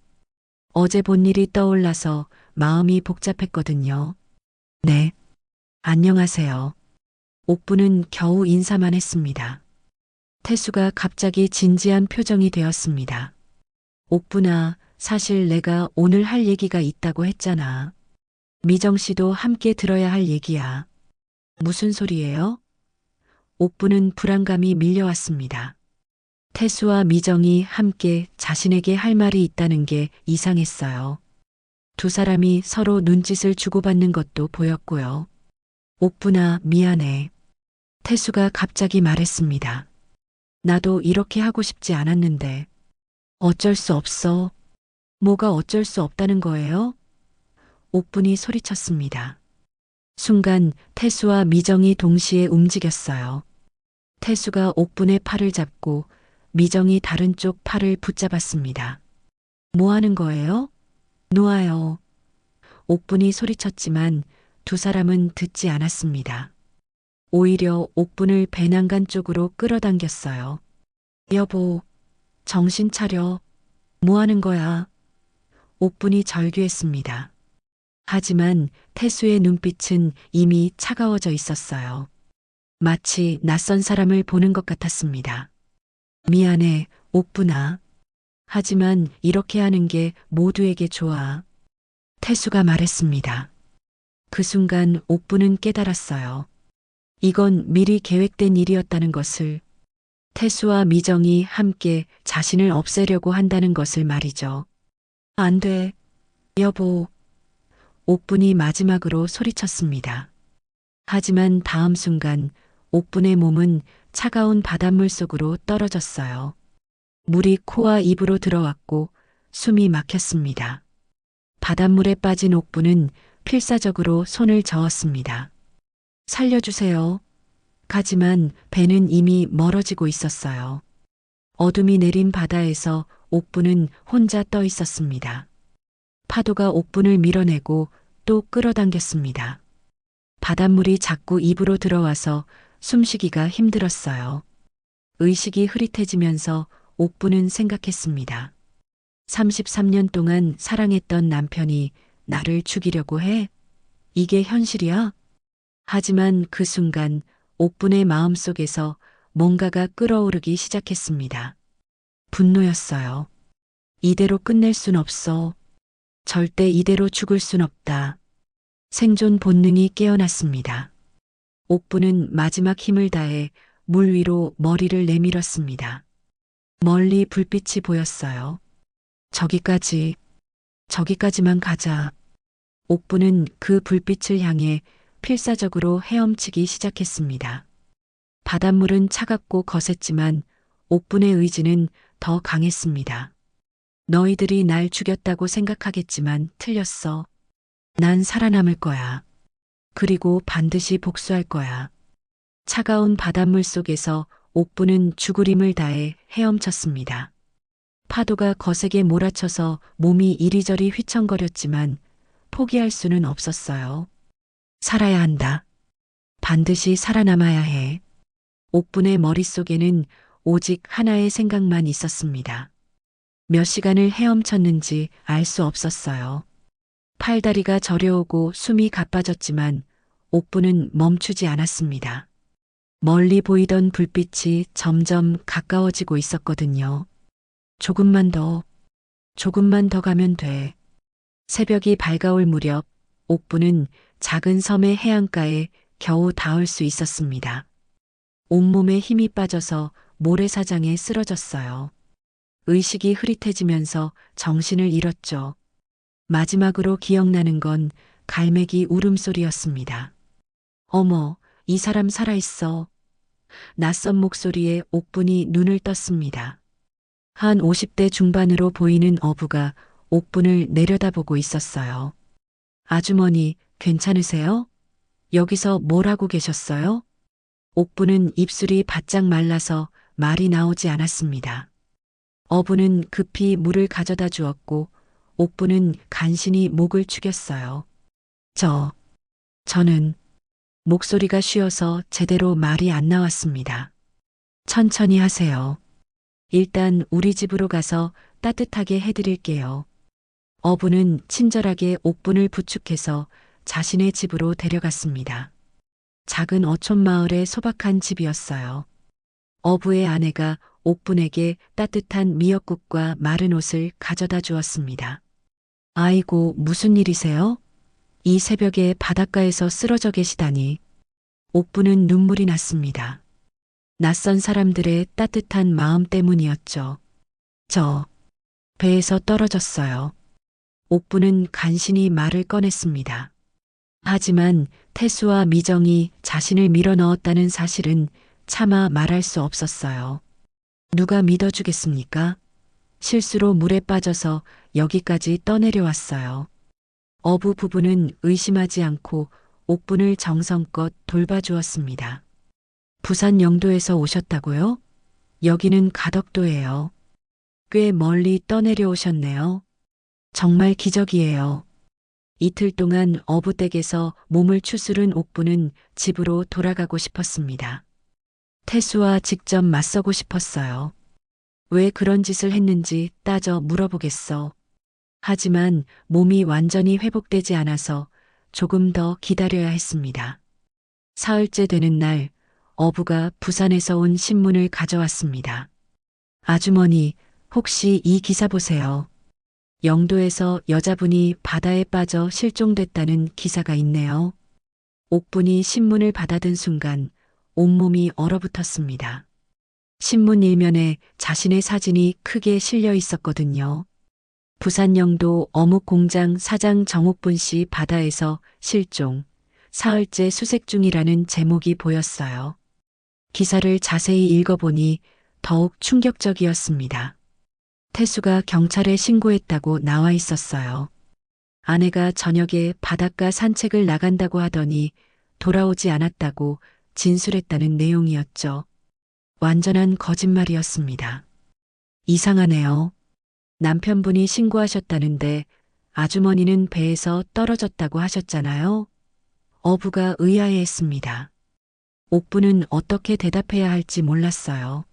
어제 본 일이 떠올라서 마음이 복잡했거든요. 네. 안녕하세요. 옥분은 겨우 인사만 했습니다. 태수가 갑자기 진지한 표정이 되었습니다. 옥분아, 사실 내가 오늘 할 얘기가 있다고 했잖아. 미정 씨도 함께 들어야 할 얘기야. 무슨 소리예요? 옥분은 불안감이 밀려왔습니다. 태수와 미정이 함께 자신에게 할 말이 있다는 게 이상했어요. 두 사람이 서로 눈짓을 주고받는 것도 보였고요. 옥분아, 미안해. 태수가 갑자기 말했습니다. 나도 이렇게 하고 싶지 않았는데. 어쩔 수 없어. 뭐가 어쩔 수 없다는 거예요? 옥분이 소리쳤습니다. 순간 태수와 미정이 동시에 움직였어요. 태수가 옥분의 팔을 잡고 미정이 다른 쪽 팔을 붙잡았습니다. 뭐 하는 거예요? 놓아요. 옥분이 소리쳤지만 두 사람은 듣지 않았습니다. 오히려 옥분을 배난간 쪽으로 끌어당겼어요. 여보, 정신 차려. 뭐 하는 거야? 옥분이 절규했습니다. 하지만 태수의 눈빛은 이미 차가워져 있었어요. 마치 낯선 사람을 보는 것 같았습니다. 미안해, 옥분아. 하지만 이렇게 하는 게 모두에게 좋아. 태수가 말했습니다. 그 순간 옥분은 깨달았어요. 이건 미리 계획된 일이었다는 것을. 태수와 미정이 함께 자신을 없애려고 한다는 것을 말이죠. 안 돼, 여보. 옥분이 마지막으로 소리쳤습니다. 하지만 다음 순간 옥분의 몸은 차가운 바닷물 속으로 떨어졌어요. 물이 코와 입으로 들어왔고 숨이 막혔습니다. 바닷물에 빠진 옥분은 필사적으로 손을 저었습니다. 살려주세요. 하지만 배는 이미 멀어지고 있었어요. 어둠이 내린 바다에서 옥분은 혼자 떠 있었습니다. 파도가 옥분을 밀어내고 또 끌어당겼습니다. 바닷물이 자꾸 입으로 들어와서 숨쉬기가 힘들었어요. 의식이 흐릿해지면서 옥분은 생각했습니다. 33년 동안 사랑했던 남편이 나를 죽이려고 해? 이게 현실이야? 하지만 그 순간 옥분의 마음속에서 뭔가가 끓어오르기 시작했습니다. 분노였어요. 이대로 끝낼 순 없어. 절대 이대로 죽을 순 없다. 생존 본능이 깨어났습니다. 옥분은 마지막 힘을 다해 물 위로 머리를 내밀었습니다. 멀리 불빛이 보였어요. 저기까지만 가자. 옥분은 그 불빛을 향해 필사적으로 헤엄치기 시작했습니다. 바닷물은 차갑고 거셌지만 옥분의 의지는 더 강했습니다. 너희들이 날 죽였다고 생각하겠지만 틀렸어. 난 살아남을 거야. 그리고 반드시 복수할 거야. 차가운 바닷물 속에서 옥분은 죽을 힘을 다해 헤엄쳤습니다. 파도가 거세게 몰아쳐서 몸이 이리저리 휘청거렸지만 포기할 수는 없었어요. 살아야 한다. 반드시 살아남아야 해. 옥분의 머릿속에는 오직 하나의 생각만 있었습니다. 몇 시간을 헤엄쳤는지 알 수 없었어요. 팔다리가 저려오고 숨이 가빠졌지만 옥분은 멈추지 않았습니다. 멀리 보이던 불빛이 점점 가까워지고 있었거든요. 조금만 더 가면 돼. 새벽이 밝아올 무렵 옥분은 작은 섬의 해안가에 겨우 닿을 수 있었습니다. 온몸에 힘이 빠져서 모래사장에 쓰러졌어요. 의식이 흐릿해지면서 정신을 잃었죠. 마지막으로 기억나는 건 갈매기 울음소리였습니다. 어머, 이 사람 살아있어. 낯선 목소리에 옥분이 눈을 떴습니다. 한 50대 중반으로 보이는 어부가 옥분을 내려다보고 있었어요. 아주머니, 괜찮으세요? 여기서 뭘 하고 계셨어요? 옥분은 입술이 바짝 말라서 말이 나오지 않았습니다. 어부는 급히 물을 가져다 주었고 옥분은 간신히 목을 축였어요. 저는 목소리가 쉬어서 제대로 말이 안 나왔습니다. 천천히 하세요. 일단 우리 집으로 가서 따뜻하게 해드릴게요. 어부는 친절하게 옥분을 부축해서 자신의 집으로 데려갔습니다. 작은 어촌 마을의 소박한 집이었어요. 어부의 아내가 옥분에게 따뜻한 미역국과 마른 옷을 가져다 주었습니다. 아이고, 무슨 일이세요? 이 새벽에 바닷가에서 쓰러져 계시다니. 옥분은 눈물이 났습니다. 낯선 사람들의 따뜻한 마음 때문이었죠. 저 배에서 떨어졌어요. 옥분은 간신히 말을 꺼냈습니다. 하지만 태수와 미정이 자신을 밀어넣었다는 사실은 차마 말할 수 없었어요. 누가 믿어주겠습니까? 실수로 물에 빠져서 여기까지 떠내려왔어요. 어부 부부는 의심하지 않고 옥분을 정성껏 돌봐주었습니다. 부산 영도에서 오셨다고요? 여기는 가덕도예요. 꽤 멀리 떠내려 오셨네요. 정말 기적이에요. 이틀 동안 어부댁에서 몸을 추스른 옥부는 집으로 돌아가고 싶었습니다. 태수와 직접 맞서고 싶었어요. 왜 그런 짓을 했는지 따져 물어보겠어. 하지만 몸이 완전히 회복되지 않아서 조금 더 기다려야 했습니다. 사흘째 되는 날, 어부가 부산에서 온 신문을 가져왔습니다. 아주머니, 혹시 이 기사 보세요. 영도에서 여자분이 바다에 빠져 실종됐다는 기사가 있네요. 옥분이 신문을 받아든 순간 온몸이 얼어붙었습니다. 신문 일면에 자신의 사진이 크게 실려 있었거든요. 부산 영도 어묵공장 사장 정옥분 씨 바다에서 실종, 사흘째 수색 중이라는 제목이 보였어요. 기사를 자세히 읽어보니 더욱 충격적이었습니다. 태수가 경찰에 신고했다고 나와 있었어요. 아내가 저녁에 바닷가 산책을 나간다고 하더니 돌아오지 않았다고 진술했다는 내용이었죠. 완전한 거짓말이었습니다. 이상하네요. 남편분이 신고하셨다는데 아주머니는 배에서 떨어졌다고 하셨잖아요. 어부가 의아해했습니다. 옥부는 어떻게 대답해야 할지 몰랐어요.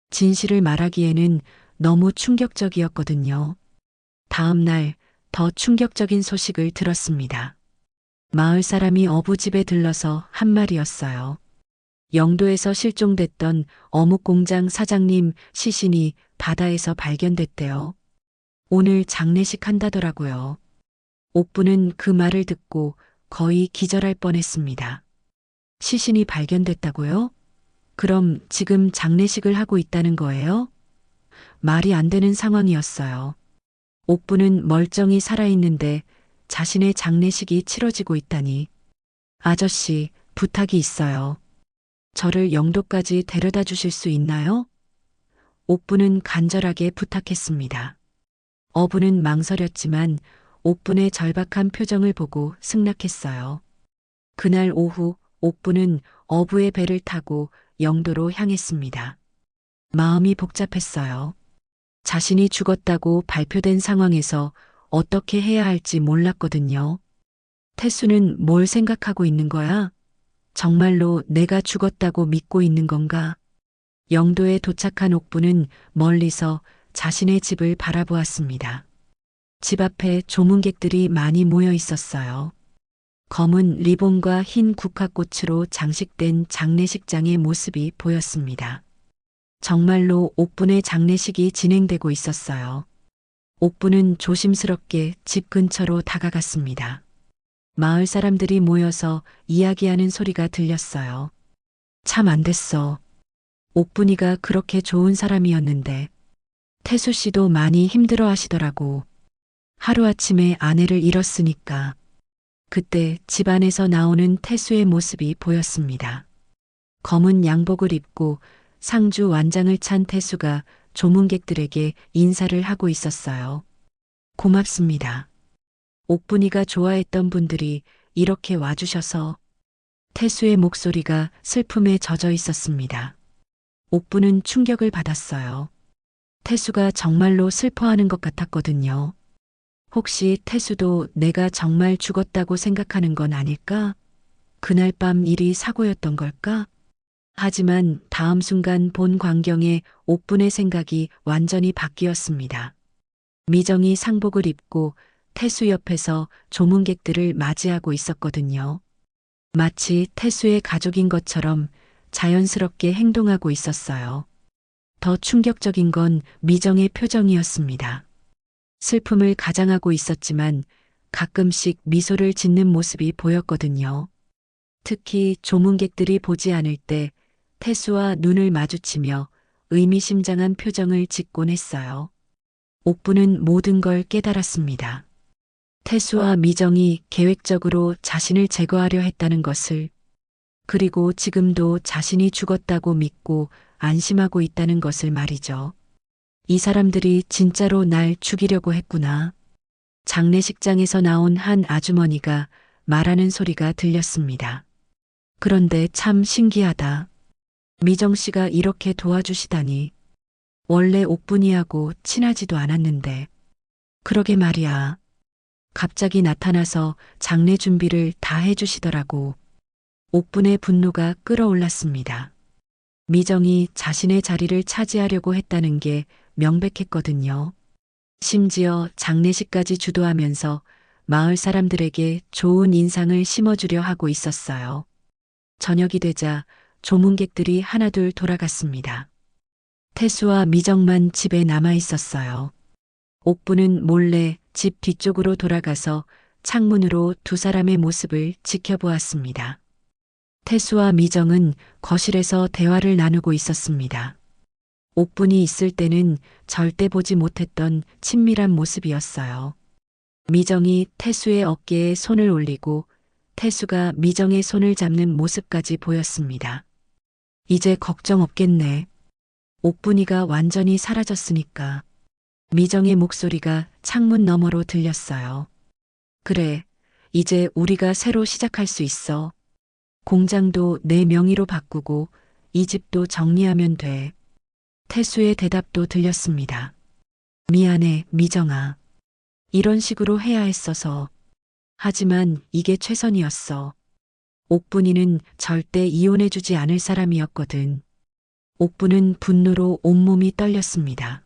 진실을 말하기에는 너무 충격적이었거든요. 다음 날 더 충격적인 소식을 들었습니다. 마을 사람이 어부집에 들러서 한 말이었어요. 영도에서 실종됐던 어묵공장 사장님 시신이 바다에서 발견됐대요. 오늘 장례식 한다더라고요. 옥부는 그 말을 듣고 거의 기절할 뻔했습니다. 시신이 발견됐다고요? 그럼 지금 장례식을 하고 있다는 거예요? 말이 안 되는 상황이었어요. 옥부는 멀쩡히 살아있는데 자신의 장례식이 치러지고 있다니. 아저씨, 부탁이 있어요. 저를 영도까지 데려다 주실 수 있나요? 옥부는 간절하게 부탁했습니다. 어부는 망설였지만 옥분의 절박한 표정을 보고 승낙했어요. 그날 오후 옥부는 어부의 배를 타고 영도로 향했습니다. 마음이 복잡했어요. 자신이 죽었다고 발표된 상황에서 어떻게 해야 할지 몰랐거든요. 태수는 뭘 생각하고 있는 거야? 정말로 내가 죽었다고 믿고 있는 건가? 영도에 도착한 옥부는 멀리서 자신의 집을 바라보았습니다. 집 앞에 조문객들이 많이 모여 있었어요. 검은 리본과 흰 국화꽃으로 장식된 장례식장의 모습이 보였습니다. 정말로 옥분의 장례식이 진행되고 있었어요. 옥분은 조심스럽게 집 근처로 다가갔습니다. 마을 사람들이 모여서 이야기하는 소리가 들렸어요. 참 안 됐어. 옥분이가 그렇게 좋은 사람이었는데. 태수 씨도 많이 힘들어 하시더라고. 하루아침에 아내를 잃었으니까. 그때 집안에서 나오는 태수의 모습이 보였습니다. 검은 양복을 입고 상주 완장을 찬 태수가 조문객들에게 인사를 하고 있었어요. 고맙습니다. 옥분이가 좋아했던 분들이 이렇게 와주셔서. 태수의 목소리가 슬픔에 젖어 있었습니다. 옥분은 충격을 받았어요. 태수가 정말로 슬퍼하는 것 같았거든요. 혹시 태수도 내가 정말 죽었다고 생각하는 건 아닐까? 그날 밤 일이 사고였던 걸까? 하지만 다음 순간 본 광경에 옥분의 생각이 완전히 바뀌었습니다. 미정이 상복을 입고 태수 옆에서 조문객들을 맞이하고 있었거든요. 마치 태수의 가족인 것처럼 자연스럽게 행동하고 있었어요. 더 충격적인 건 미정의 표정이었습니다. 슬픔을 가장하고 있었지만 가끔씩 미소를 짓는 모습이 보였거든요. 특히 조문객들이 보지 않을 때 태수와 눈을 마주치며 의미심장한 표정을 짓곤 했어요. 옥부는 모든 걸 깨달았습니다. 태수와 미정이 계획적으로 자신을 제거하려 했다는 것을, 그리고 지금도 자신이 죽었다고 믿고 안심하고 있다는 것을 말이죠. 이 사람들이 진짜로 날 죽이려고 했구나. 장례식장에서 나온 한 아주머니가 말하는 소리가 들렸습니다. 그런데 참 신기하다. 미정 씨가 이렇게 도와주시다니. 원래 옥분이하고 친하지도 않았는데. 그러게 말이야. 갑자기 나타나서 장례 준비를 다 해주시더라고. 옥분의 분노가 끌어올랐습니다. 미정이 자신의 자리를 차지하려고 했다는 게 명백했거든요. 심지어 장례식까지 주도하면서 마을 사람들에게 좋은 인상을 심어주려 하고 있었어요. 저녁이 되자 조문객들이 하나둘 돌아갔습니다. 태수와 미정만 집에 남아 있었어요. 옥부는 몰래 집 뒤쪽으로 돌아가서 창문으로 두 사람의 모습을 지켜보았습니다. 태수와 미정은 거실에서 대화를 나누고 있었습니다. 옥분이 있을 때는 절대 보지 못했던 친밀한 모습이었어요. 미정이 태수의 어깨에 손을 올리고 태수가 미정의 손을 잡는 모습까지 보였습니다. 이제 걱정 없겠네. 옥분이가 완전히 사라졌으니까. 미정의 목소리가 창문 너머로 들렸어요. 그래, 이제 우리가 새로 시작할 수 있어. 공장도 내 명의로 바꾸고 이 집도 정리하면 돼. 태수의 대답도 들렸습니다. 미안해, 미정아. 이런 식으로 해야 했어서. 하지만 이게 최선이었어. 옥분이는 절대 이혼해주지 않을 사람이었거든. 옥분은 분노로 온몸이 떨렸습니다.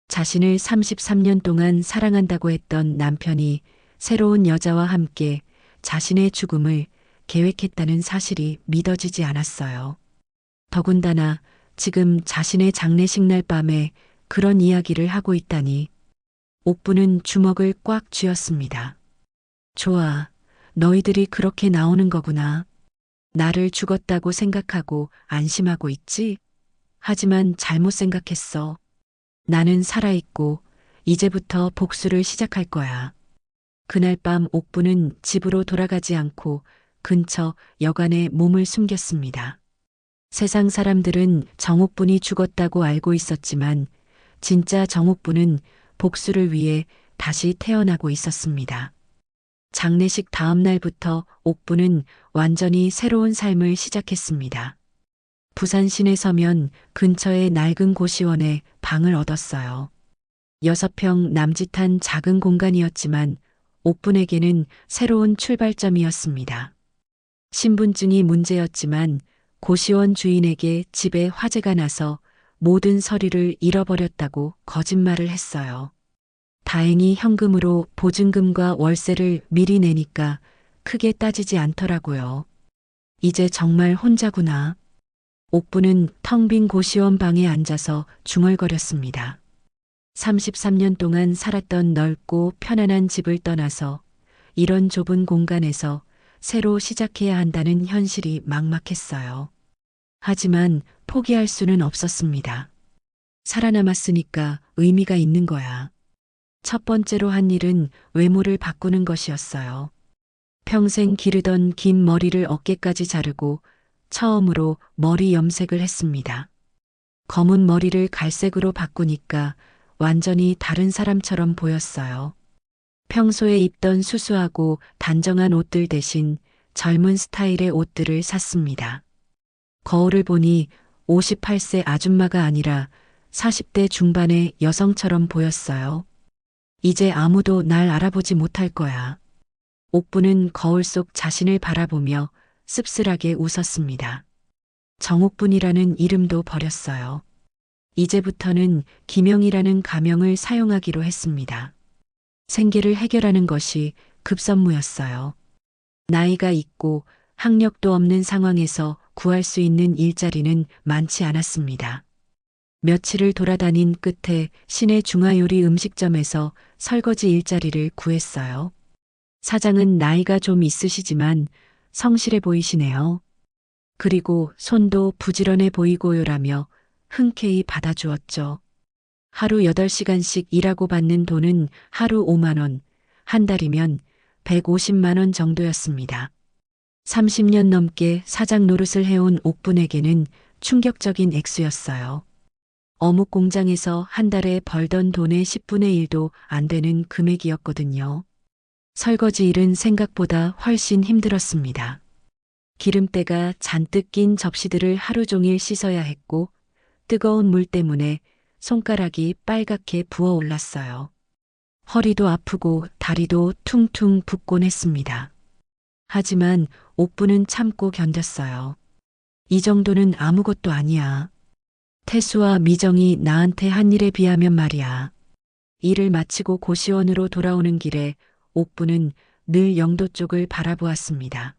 자신을 33년 동안 사랑한다고 했던 남편이 새로운 여자와 함께 자신의 죽음을 계획했다는 사실이 믿어지지 않았어요. 더군다나 지금 자신의 장례식 날 밤에 그런 이야기를 하고 있다니. 옥부는 주먹을 꽉 쥐었습니다. 좋아, 너희들이 그렇게 나오는 거구나. 나를 죽었다고 생각하고 안심하고 있지? 하지만 잘못 생각했어. 나는 살아있고 이제부터 복수를 시작할 거야. 그날 밤 옥부는 집으로 돌아가지 않고 근처 여관에 몸을 숨겼습니다. 세상 사람들은 정옥분이 죽었다고 알고 있었지만 진짜 정옥분은 복수를 위해 다시 태어나고 있었습니다. 장례식 다음 날부터 옥부는 완전히 새로운 삶을 시작했습니다. 부산 시내서면 근처의 낡은 고시원에 방을 얻었어요. 6평 남짓한 작은 공간이었지만 옥분에게는 새로운 출발점이었습니다. 신분증이 문제였지만 고시원 주인에게 집에 화재가 나서 모든 서류를 잃어버렸다고 거짓말을 했어요. 다행히 현금으로 보증금과 월세를 미리 내니까 크게 따지지 않더라고요. 이제 정말 혼자구나. 옥부는 텅 빈 고시원 방에 앉아서 중얼거렸습니다. 33년 동안 살았던 넓고 편안한 집을 떠나서 이런 좁은 공간에서 새로 시작해야 한다는 현실이 막막했어요. 하지만 포기할 수는 없었습니다. 살아남았으니까 의미가 있는 거야. 첫 번째로 한 일은 외모를 바꾸는 것이었어요. 평생 기르던 긴 머리를 어깨까지 자르고 처음으로 머리 염색을 했습니다. 검은 머리를 갈색으로 바꾸니까 완전히 다른 사람처럼 보였어요. 평소에 입던 수수하고 단정한 옷들 대신 젊은 스타일의 옷들을 샀습니다. 거울을 보니 58세 아줌마가 아니라 40대 중반의 여성처럼 보였어요. 이제 아무도 날 알아보지 못할 거야. 옥부는 거울 속 자신을 바라보며 씁쓸하게 웃었습니다. 정옥분이라는 이름도 버렸어요. 이제부터는 김영이라는 가명을 사용하기로 했습니다. 생계를 해결하는 것이 급선무였어요. 나이가 있고 학력도 없는 상황에서 구할 수 있는 일자리는 많지 않았습니다. 며칠을 돌아다닌 끝에 시내 중화요리 음식점에서 설거지 일자리를 구했어요. 사장은 나이가 좀 있으시지만 성실해 보이시네요. 그리고 손도 부지런해 보이고요라며 흔쾌히 받아주었죠. 하루 8시간씩 일하고 받는 돈은 하루 5만 원, 한 달이면 150만 원 정도였습니다. 30년 넘게 사장 노릇을 해온 옥분에게는 충격적인 액수였어요. 어묵 공장에서 한 달에 벌던 돈의 10분의 1도 안 되는 금액이었거든요. 설거지 일은 생각보다 훨씬 힘들었습니다. 기름때가 잔뜩 낀 접시들을 하루 종일 씻어야 했고 뜨거운 물 때문에 손가락이 빨갛게 부어올랐어요. 허리도 아프고 다리도 퉁퉁 붓곤 했습니다. 하지만 옥부는 참고 견뎠어요. 이 정도는 아무것도 아니야. 태수와 미정이 나한테 한 일에 비하면 말이야. 일을 마치고 고시원으로 돌아오는 길에 옥부는 늘 영도 쪽을 바라보았습니다.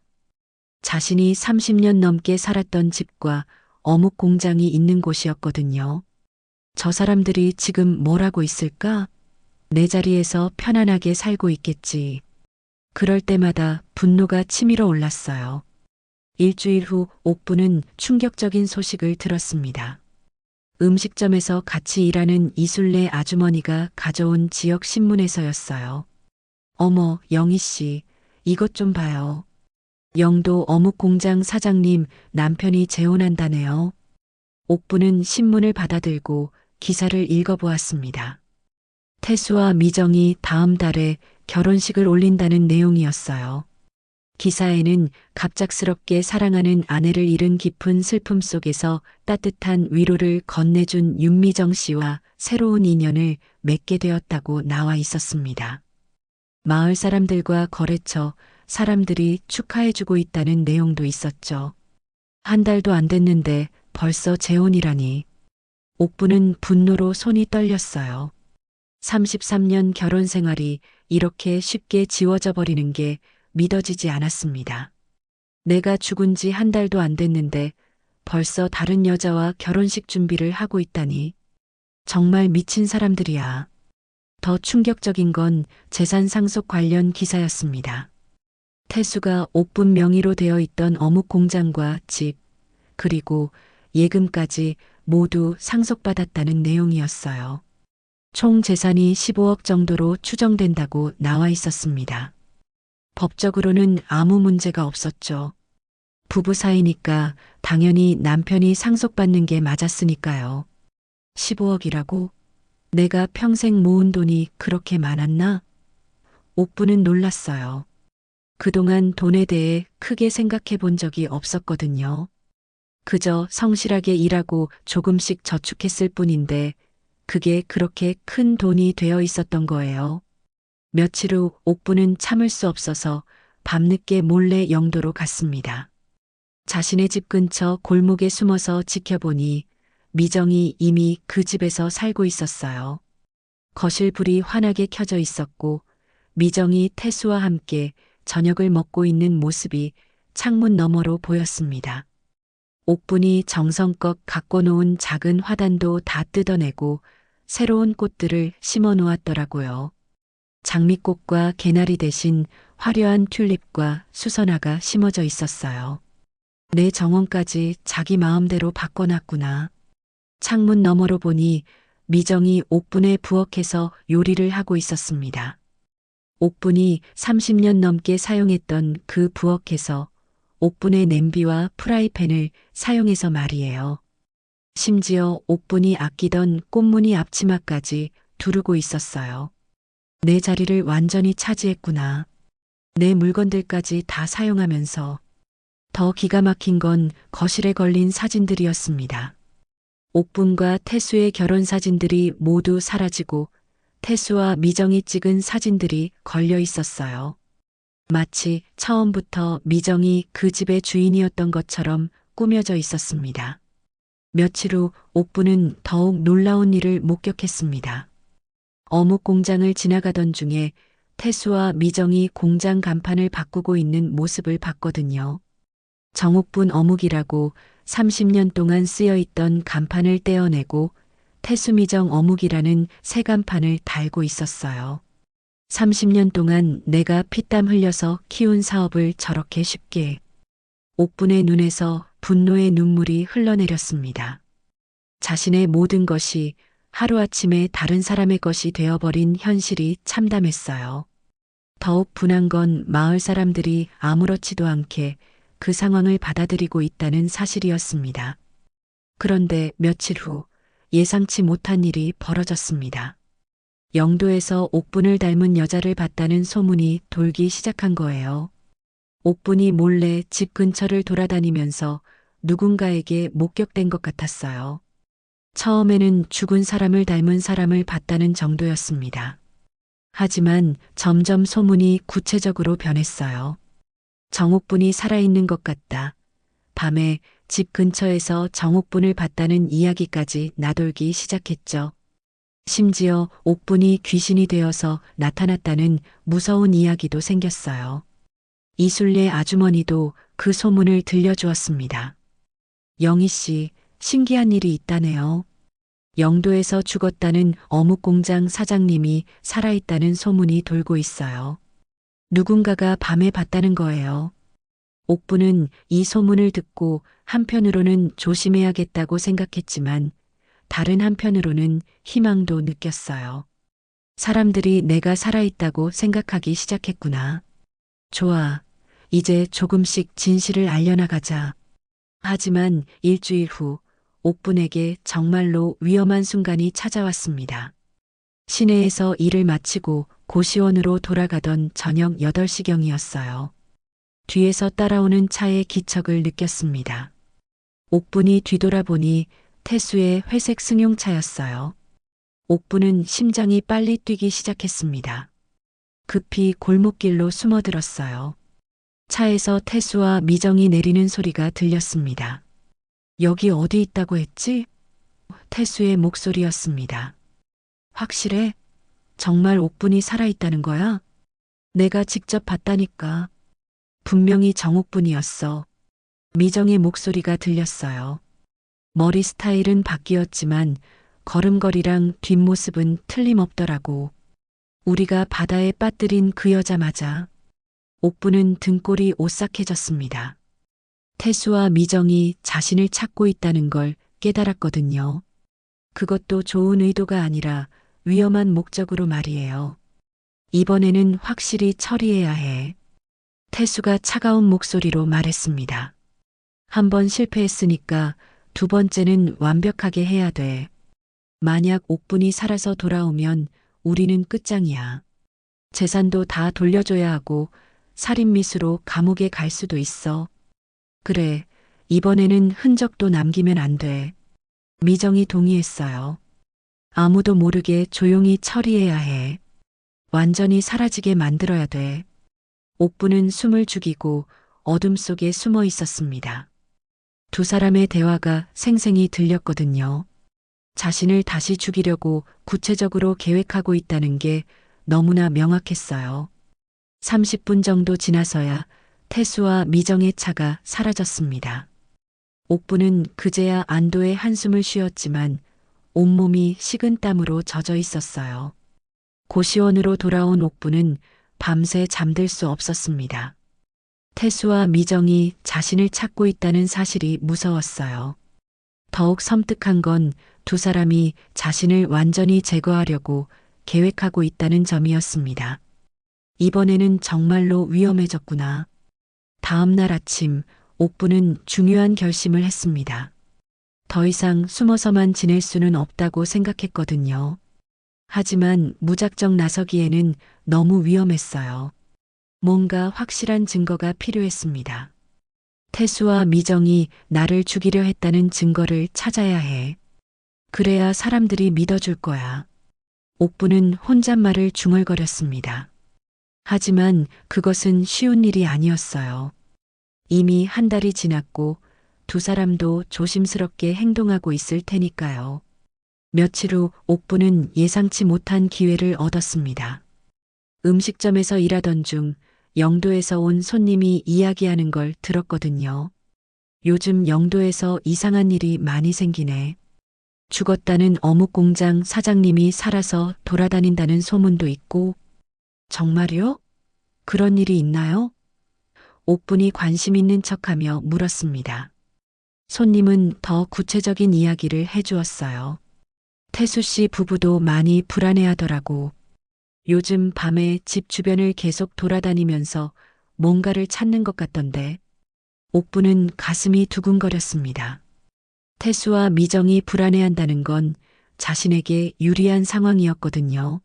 자신이 30년 넘게 살았던 집과 어묵 공장이 있는 곳이었거든요. 저 사람들이 지금 뭘 하고 있을까? 내 자리에서 편안하게 살고 있겠지. 그럴 때마다 분노가 치밀어 올랐어요. 일주일 후 옥부는 충격적인 소식을 들었습니다. 음식점에서 같이 일하는 이술래 아주머니가 가져온 지역 신문에서였어요. 어머, 영희 씨, 이것 좀 봐요. 영도 어묵 공장 사장님 남편이 재혼한다네요. 옥부는 신문을 받아들고 기사를 읽어보았습니다. 태수와 미정이 다음 달에 결혼식을 올린다는 내용이었어요. 기사에는 갑작스럽게 사랑하는 아내를 잃은 깊은 슬픔 속에서 따뜻한 위로를 건네준 윤미정 씨와 새로운 인연을 맺게 되었다고 나와 있었습니다. 마을 사람들과 거래처 사람들이 축하해주고 있다는 내용도 있었죠. 한 달도 안 됐는데 벌써 재혼이라니. 옥부는 분노로 손이 떨렸어요. 33년 결혼 생활이 이렇게 쉽게 지워져 버리는 게 믿어지지 않았습니다. 내가 죽은 지 한 달도 안 됐는데 벌써 다른 여자와 결혼식 준비를 하고 있다니. 정말 미친 사람들이야. 더 충격적인 건 재산 상속 관련 기사였습니다. 태수가 옥분 명의로 되어 있던 어묵 공장과 집, 그리고 예금까지 모두 상속받았다는 내용이었어요. 총 재산이 15억 정도로 추정된다고 나와 있었습니다. 법적으로는 아무 문제가 없었죠. 부부 사이니까 당연히 남편이 상속받는 게 맞았으니까요. 15억이라고? 내가 평생 모은 돈이 그렇게 많았나? 옥부는 놀랐어요. 그동안 돈에 대해 크게 생각해 본 적이 없었거든요. 그저 성실하게 일하고 조금씩 저축했을 뿐인데 그게 그렇게 큰 돈이 되어 있었던 거예요. 며칠 후 옥부는 참을 수 없어서 밤늦게 몰래 영도로 갔습니다. 자신의 집 근처 골목에 숨어서 지켜보니 미정이 이미 그 집에서 살고 있었어요. 거실 불이 환하게 켜져 있었고 미정이 태수와 함께 저녁을 먹고 있는 모습이 창문 너머로 보였습니다. 옥분이 정성껏 갖고 놓은 작은 화단도 다 뜯어내고 새로운 꽃들을 심어 놓았더라고요. 장미꽃과 개나리 대신 화려한 튤립과 수선화가 심어져 있었어요. 내 정원까지 자기 마음대로 바꿔놨구나. 창문 너머로 보니 미정이 옥분에 부엌에서 요리를 하고 있었습니다. 옥분이 30년 넘게 사용했던 그 부엌에서 옥분의 냄비와 프라이팬을 사용해서 말이에요. 심지어 옥분이 아끼던 꽃무늬 앞치마까지 두르고 있었어요. 내 자리를 완전히 차지했구나. 내 물건들까지 다 사용하면서. 더 기가 막힌 건 거실에 걸린 사진들이었습니다. 옥분과 태수의 결혼 사진들이 모두 사라지고 태수와 미정이 찍은 사진들이 걸려 있었어요. 마치 처음부터 미정이 그 집의 주인이었던 것처럼 꾸며져 있었습니다. 며칠 후 옥부는 더욱 놀라운 일을 목격했습니다. 어묵 공장을 지나가던 중에 태수와 미정이 공장 간판을 바꾸고 있는 모습을 봤거든요. 정옥분 어묵이라고 30년 동안 쓰여 있던 간판을 떼어내고 태수미정 어묵이라는 새 간판을 달고 있었어요. 30년 동안 내가 피땀 흘려서 키운 사업을 저렇게 쉽게. 옥분의 눈에서 분노의 눈물이 흘러내렸습니다. 자신의 모든 것이 하루아침에 다른 사람의 것이 되어버린 현실이 참담했어요. 더욱 분한 건 마을 사람들이 아무렇지도 않게 그 상황을 받아들이고 있다는 사실이었습니다. 그런데 며칠 후 예상치 못한 일이 벌어졌습니다. 영도에서 옥분을 닮은 여자를 봤다는 소문이 돌기 시작한 거예요. 옥분이 몰래 집 근처를 돌아다니면서 누군가에게 목격된 것 같았어요. 처음에는 죽은 사람을 닮은 사람을 봤다는 정도였습니다. 하지만 점점 소문이 구체적으로 변했어요. 정옥분이 살아있는 것 같다. 밤에 집 근처에서 정옥분을 봤다는 이야기까지 나돌기 시작했죠. 심지어 옥분이 귀신이 되어서 나타났다는 무서운 이야기도 생겼어요. 이순례 아주머니도 그 소문을 들려주었습니다. 영희 씨, 신기한 일이 있다네요. 영도에서 죽었다는 어묵공장 사장님이 살아있다는 소문이 돌고 있어요. 누군가가 밤에 봤다는 거예요. 옥부는 이 소문을 듣고 한편으로는 조심해야겠다고 생각했지만 다른 한편으로는 희망도 느꼈어요. 사람들이 내가 살아있다고 생각하기 시작했구나. 좋아. 이제 조금씩 진실을 알려나가자. 하지만 일주일 후 옥분에게 정말로 위험한 순간이 찾아왔습니다. 시내에서 일을 마치고 고시원으로 돌아가던 저녁 8시경이었어요. 뒤에서 따라오는 차의 기척을 느꼈습니다. 옥분이 뒤돌아보니 태수의 회색 승용차였어요. 옥분은 심장이 빨리 뛰기 시작했습니다. 급히 골목길로 숨어들었어요. 차에서 태수와 미정이 내리는 소리가 들렸습니다. 여기 어디 있다고 했지? 태수의 목소리였습니다. 확실해? 정말 옥분이 살아있다는 거야? 내가 직접 봤다니까. 분명히 정옥분이었어. 미정의 목소리가 들렸어요. 머리 스타일은 바뀌었지만 걸음걸이랑 뒷모습은 틀림없더라고. 우리가 바다에 빠뜨린 그 여자 맞아. 옥분은 등골이 오싹해졌습니다. 태수와 미정이 자신을 찾고 있다는 걸 깨달았거든요. 그것도 좋은 의도가 아니라 위험한 목적으로 말이에요. 이번에는 확실히 처리해야 해. 태수가 차가운 목소리로 말했습니다. 한 번 실패했으니까 두 번째는 완벽하게 해야 돼. 만약 옥분이 살아서 돌아오면 우리는 끝장이야. 재산도 다 돌려줘야 하고 살인미수로 감옥에 갈 수도 있어. 그래, 이번에는 흔적도 남기면 안 돼. 미정이 동의했어요. 아무도 모르게 조용히 처리해야 해. 완전히 사라지게 만들어야 돼. 옥부는 숨을 죽이고 어둠 속에 숨어 있었습니다. 두 사람의 대화가 생생히 들렸거든요. 자신을 다시 죽이려고 구체적으로 계획하고 있다는 게 너무나 명확했어요. 30분 정도 지나서야 태수와 미정의 차가 사라졌습니다. 옥부는 그제야 안도의 한숨을 쉬었지만 온몸이 식은 땀으로 젖어 있었어요. 고시원으로 돌아온 옥부는 밤새 잠들 수 없었습니다. 태수와 미정이 자신을 찾고 있다는 사실이 무서웠어요. 더욱 섬뜩한 건 두 사람이 자신을 완전히 제거하려고 계획하고 있다는 점이었습니다. 이번에는 정말로 위험해졌구나. 다음 날 아침 옥부는 중요한 결심을 했습니다. 더 이상 숨어서만 지낼 수는 없다고 생각했거든요. 하지만 무작정 나서기에는 너무 위험했어요. 뭔가 확실한 증거가 필요했습니다. 태수와 미정이 나를 죽이려 했다는 증거를 찾아야 해. 그래야 사람들이 믿어줄 거야. 옥부는 혼잣말을 중얼거렸습니다. 하지만 그것은 쉬운 일이 아니었어요. 이미 한 달이 지났고 두 사람도 조심스럽게 행동하고 있을 테니까요. 며칠 후 옥부는 예상치 못한 기회를 얻었습니다. 음식점에서 일하던 중 영도에서 온 손님이 이야기하는 걸 들었거든요. 요즘 영도에서 이상한 일이 많이 생기네. 죽었다는 어묵공장 사장님이 살아서 돌아다닌다는 소문도 있고. 정말요? 그런 일이 있나요? 옥분이 관심 있는 척하며 물었습니다. 손님은 더 구체적인 이야기를 해주었어요. 태수 씨 부부도 많이 불안해하더라고. 요즘 밤에 집 주변을 계속 돌아다니면서 뭔가를 찾는 것 같던데. 옥부는 가슴이 두근거렸습니다. 태수와 미정이 불안해한다는 건 자신에게 유리한 상황이었거든요.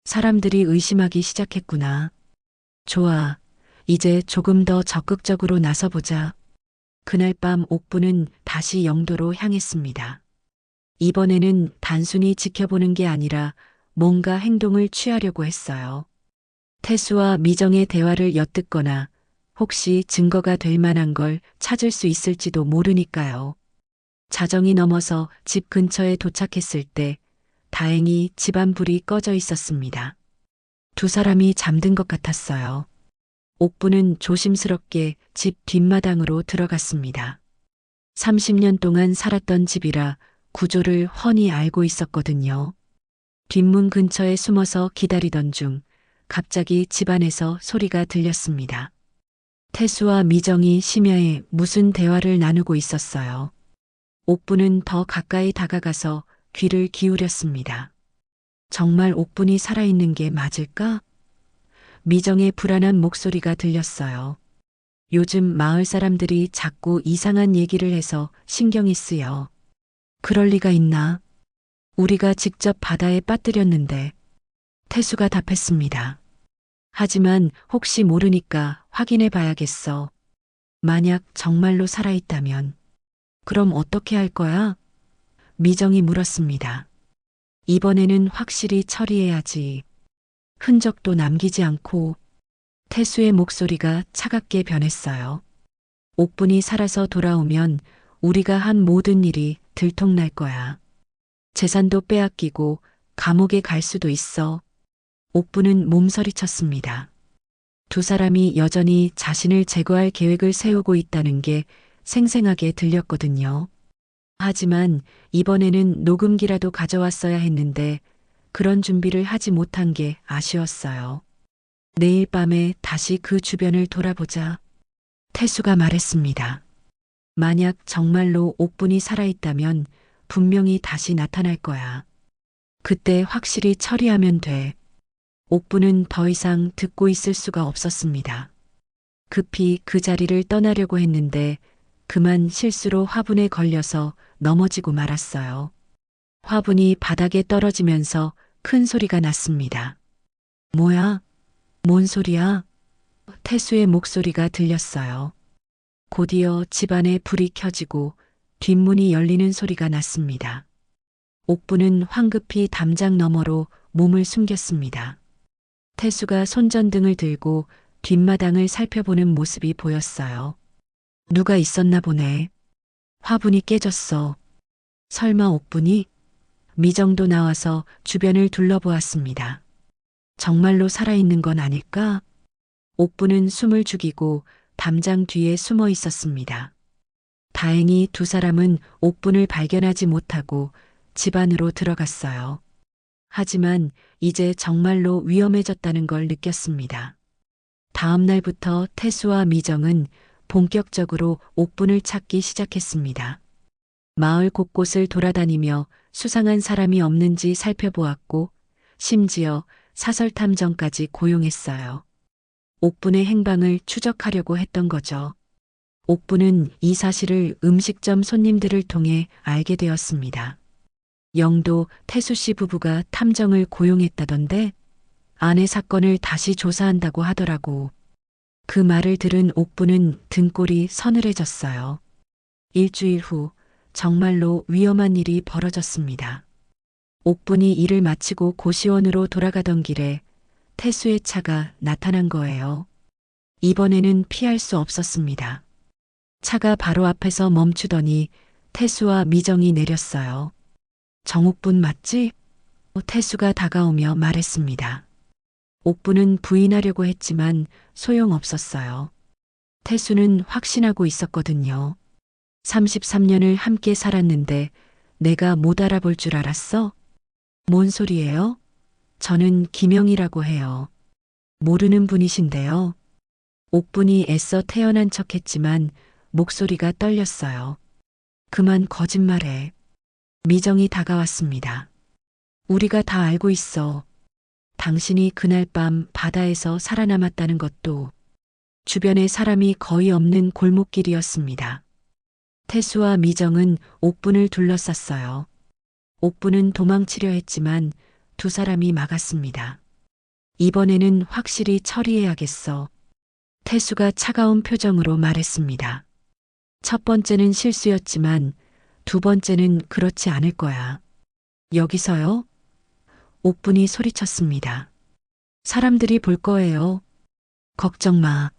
사람들이 의심하기 시작했구나. 좋아. 이제 조금 더 적극적으로 나서보자. 그날 밤 옥부는 다시 영도로 향했습니다. 이번에는 단순히 지켜보는 게 아니라 뭔가 행동을 취하려고 했어요. 태수와 미정의 대화를 엿듣거나 혹시 증거가 될 만한 걸 찾을 수 있을지도 모르니까요. 자정이 넘어서 집 근처에 도착했을 때 다행히 집안 불이 꺼져 있었습니다. 두 사람이 잠든 것 같았어요. 옥부는 조심스럽게 집 뒷마당으로 들어갔습니다. 30년 동안 살았던 집이라 구조를 훤히 알고 있었거든요. 뒷문 근처에 숨어서 기다리던 중 갑자기 집안에서 소리가 들렸습니다. 태수와 미정이 심야에 무슨 대화를 나누고 있었어요. 옥부는 더 가까이 다가가서 귀를 기울였습니다. 정말 옥분이 살아있는 게 맞을까? 미정의 불안한 목소리가 들렸어요. 요즘 마을 사람들이 자꾸 이상한 얘기를 해서 신경이 쓰여. 그럴 리가 있나? 우리가 직접 바다에 빠뜨렸는데. 태수가 답했습니다. 하지만 혹시 모르니까 확인해 봐야겠어. 만약 정말로 살아있다면. 그럼 어떻게 할 거야? 미정이 물었습니다. 이번에는 확실히 처리해야지. 흔적도 남기지 않고. 태수의 목소리가 차갑게 변했어요. 옥분이 살아서 돌아오면 우리가 한 모든 일이 들통날 거야. 재산도 빼앗기고 감옥에 갈 수도 있어. 옥분은 몸서리쳤습니다. 두 사람이 여전히 자신을 제거할 계획을 세우고 있다는 게 생생하게 들렸거든요. 하지만 이번에는 녹음기라도 가져왔어야 했는데 그런 준비를 하지 못한 게 아쉬웠어요. 내일 밤에 다시 그 주변을 돌아보자. 태수가 말했습니다. 만약 정말로 옥분이 살아있다면 분명히 다시 나타날 거야. 그때 확실히 처리하면 돼. 옥분은 더 이상 듣고 있을 수가 없었습니다. 급히 그 자리를 떠나려고 했는데 그만 실수로 화분에 걸려서 넘어지고 말았어요. 화분이 바닥에 떨어지면서 큰 소리가 났습니다. 뭐야? 뭔 소리야? 태수의 목소리가 들렸어요. 곧이어 집안에 불이 켜지고 뒷문이 열리는 소리가 났습니다. 옥부는 황급히 담장 너머로 몸을 숨겼습니다. 태수가 손전등을 들고 뒷마당을 살펴보는 모습이 보였어요. 누가 있었나 보네. 화분이 깨졌어. 설마 옥분이? 미정도 나와서 주변을 둘러보았습니다. 정말로 살아있는 건 아닐까? 옥부는 숨을 죽이고 담장 뒤에 숨어 있었습니다. 다행히 두 사람은 옥분을 발견하지 못하고 집 안으로 들어갔어요. 하지만 이제 정말로 위험해졌다는 걸 느꼈습니다. 다음 날부터 태수와 미정은 본격적으로 옥분을 찾기 시작했습니다. 마을 곳곳을 돌아다니며 수상한 사람이 없는지 살펴보았고 심지어 사설탐정까지 고용했어요. 옥분의 행방을 추적하려고 했던 거죠. 옥분은 이 사실을 음식점 손님들을 통해 알게 되었습니다. 영도 태수 씨 부부가 탐정을 고용했다던데 아내 사건을 다시 조사한다고 하더라고. 그 말을 들은 옥분은 등골이 서늘해졌어요. 일주일 후 정말로 위험한 일이 벌어졌습니다. 옥분이 일을 마치고 고시원으로 돌아가던 길에 태수의 차가 나타난 거예요. 이번에는 피할 수 없었습니다. 차가 바로 앞에서 멈추더니 태수와 미정이 내렸어요. 정옥분 맞지? 태수가 다가오며 말했습니다. 옥분은 부인하려고 했지만 소용없었어요. 태수는 확신하고 있었거든요. 33년을 함께 살았는데 내가 못 알아볼 줄 알았어? 뭔 소리예요? 저는 김영이라고 해요. 모르는 분이신데요. 옥분이 애써 태어난 척했지만 목소리가 떨렸어요. 그만 거짓말해. 미정이 다가왔습니다. 우리가 다 알고 있어. 당신이 그날 밤 바다에서 살아남았다는 것도 주변에 사람이 거의 없는 골목길이었습니다. 태수와 미정은 옥분을 둘러쌌어요. 옥분은 도망치려 했지만 두 사람이 막았습니다. 이번에는 확실히 처리해야겠어. 태수가 차가운 표정으로 말했습니다. 첫 번째는 실수였지만 두 번째는 그렇지 않을 거야. 여기서요? 옥분이 소리쳤습니다. 사람들이 볼 거예요. 걱정 마.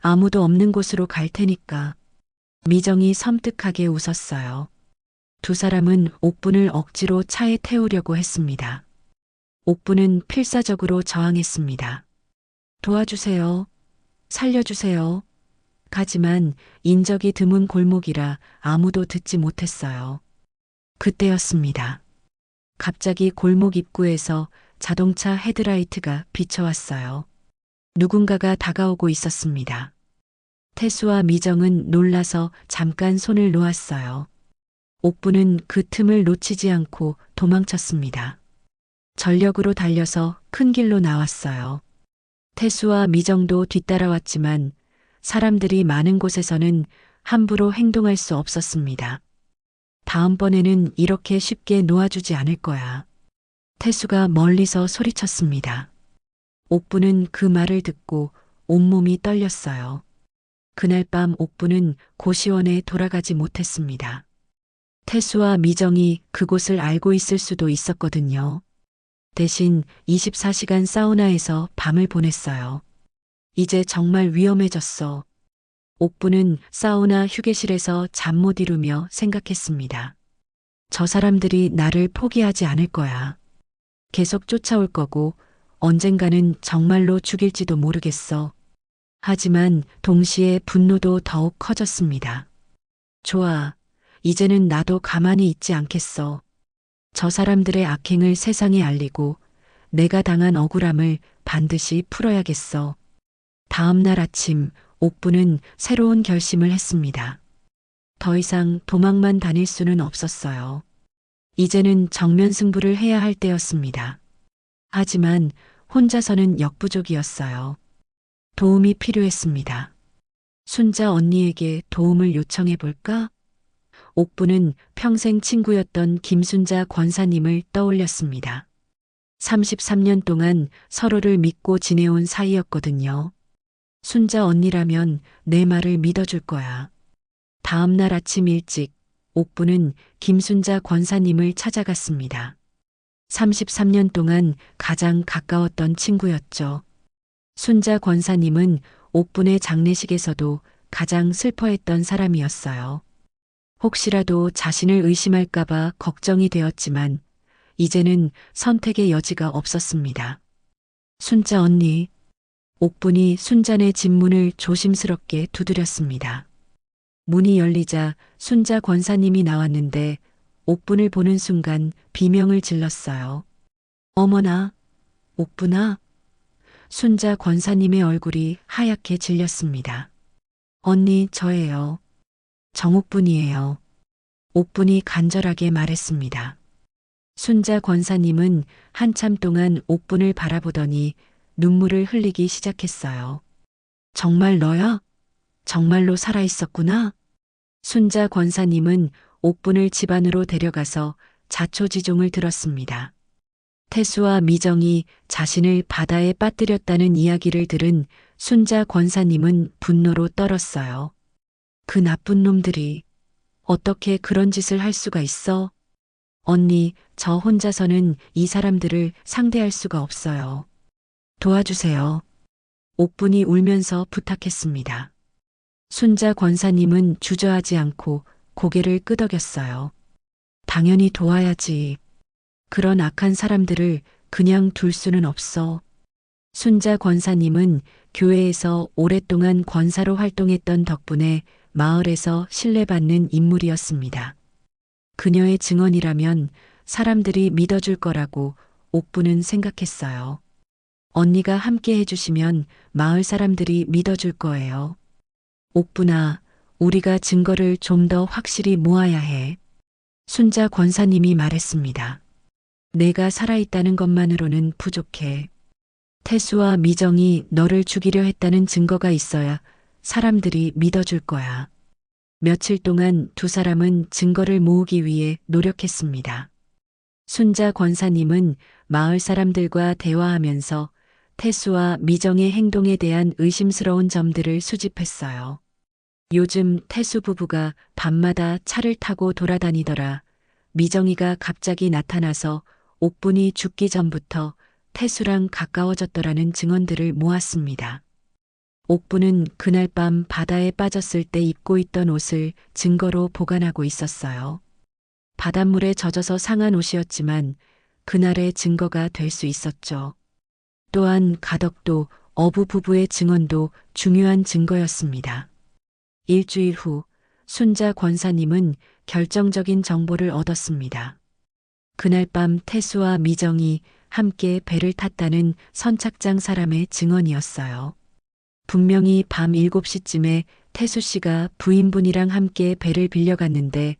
아무도 없는 곳으로 갈 테니까. 미정이 섬뜩하게 웃었어요. 두 사람은 옥분을 억지로 차에 태우려고 했습니다. 옥분은 필사적으로 저항했습니다. 도와주세요. 살려주세요. 하지만 인적이 드문 골목이라 아무도 듣지 못했어요. 그때였습니다. 갑자기 골목 입구에서 자동차 헤드라이트가 비춰왔어요. 누군가가 다가오고 있었습니다. 태수와 미정은 놀라서 잠깐 손을 놓았어요. 옥분은 그 틈을 놓치지 않고 도망쳤습니다. 전력으로 달려서 큰 길로 나왔어요. 태수와 미정도 뒤따라왔지만 사람들이 많은 곳에서는 함부로 행동할 수 없었습니다. 다음번에는 이렇게 쉽게 놓아주지 않을 거야. 태수가 멀리서 소리쳤습니다. 옥분은 그 말을 듣고 온몸이 떨렸어요. 그날 밤 옥분은 고시원에 돌아가지 못했습니다. 태수와 미정이 그곳을 알고 있을 수도 있었거든요. 대신 24시간 사우나에서 밤을 보냈어요. 이제 정말 위험해졌어. 옥분은 사우나 휴게실에서 잠 못 이루며 생각했습니다. 저 사람들이 나를 포기하지 않을 거야. 계속 쫓아올 거고 언젠가는 정말로 죽일지도 모르겠어. 하지만 동시에 분노도 더욱 커졌습니다. 좋아. 이제는 나도 가만히 있지 않겠어. 저 사람들의 악행을 세상에 알리고 내가 당한 억울함을 반드시 풀어야겠어. 다음 날 아침 옥분은 새로운 결심을 했습니다. 더 이상 도망만 다닐 수는 없었어요. 이제는 정면 승부를 해야 할 때였습니다. 하지만 혼자서는 역부족이었어요. 도움이 필요했습니다. 순자 언니에게 도움을 요청해 볼까? 옥분은 평생 친구였던 김순자 권사님을 떠올렸습니다. 33년 동안 서로를 믿고 지내온 사이였거든요. 순자 언니라면 내 말을 믿어줄 거야. 다음 날 아침 일찍 옥분은 김순자 권사님을 찾아갔습니다. 33년 동안 가장 가까웠던 친구였죠. 순자 권사님은 옥분의 장례식에서도 가장 슬퍼했던 사람이었어요. 혹시라도 자신을 의심할까봐 걱정이 되었지만 이제는 선택의 여지가 없었습니다. 순자 언니, 옥분이 순자네 집 문을 조심스럽게 두드렸습니다. 문이 열리자 순자 권사님이 나왔는데 옥분을 보는 순간 비명을 질렀어요. 어머나, 옥분아. 순자 권사님의 얼굴이 하얗게 질렸습니다. 언니, 저예요. 정옥분이에요. 옥분이 간절하게 말했습니다. 순자 권사님은 한참 동안 옥분을 바라보더니 눈물을 흘리기 시작했어요. 정말 너야? 정말로 살아있었구나? 순자 권사님은 옥분을 집 안으로 데려가서 자초지종을 들었습니다. 태수와 미정이 자신을 바다에 빠뜨렸다는 이야기를 들은 순자 권사님은 분노로 떨었어요. 그 나쁜 놈들이 어떻게 그런 짓을 할 수가 있어? 언니, 저 혼자서는 이 사람들을 상대할 수가 없어요. 도와주세요. 옥분이 울면서 부탁했습니다. 순자 권사님은 주저하지 않고 고개를 끄덕였어요. 당연히 도와야지. 그런 악한 사람들을 그냥 둘 수는 없어. 순자 권사님은 교회에서 오랫동안 권사로 활동했던 덕분에 마을에서 신뢰받는 인물이었습니다. 그녀의 증언이라면 사람들이 믿어줄 거라고 옥분은 생각했어요. 언니가 함께 해주시면 마을 사람들이 믿어줄 거예요. 옥분아, 우리가 증거를 좀 더 확실히 모아야 해. 순자 권사님이 말했습니다. 내가 살아있다는 것만으로는 부족해. 태수와 미정이 너를 죽이려 했다는 증거가 있어야 사람들이 믿어줄 거야. 며칠 동안 두 사람은 증거를 모으기 위해 노력했습니다. 순자 권사님은 마을 사람들과 대화하면서 태수와 미정의 행동에 대한 의심스러운 점들을 수집했어요. 요즘 태수 부부가 밤마다 차를 타고 돌아다니더라. 미정이가 갑자기 나타나서 옥분이 죽기 전부터 태수랑 가까워졌더라는 증언들을 모았습니다. 옥분은 그날 밤 바다에 빠졌을 때 입고 있던 옷을 증거로 보관하고 있었어요. 바닷물에 젖어서 상한 옷이었지만 그날의 증거가 될 수 있었죠. 또한 가덕도 어부 부부의 증언도 중요한 증거였습니다. 일주일 후 순자 권사님은 결정적인 정보를 얻었습니다. 그날 밤 태수와 미정이 함께 배를 탔다는 선착장 사람의 증언이었어요. 분명히 밤 7시쯤에 태수 씨가 부인분이랑 함께 배를 빌려갔는데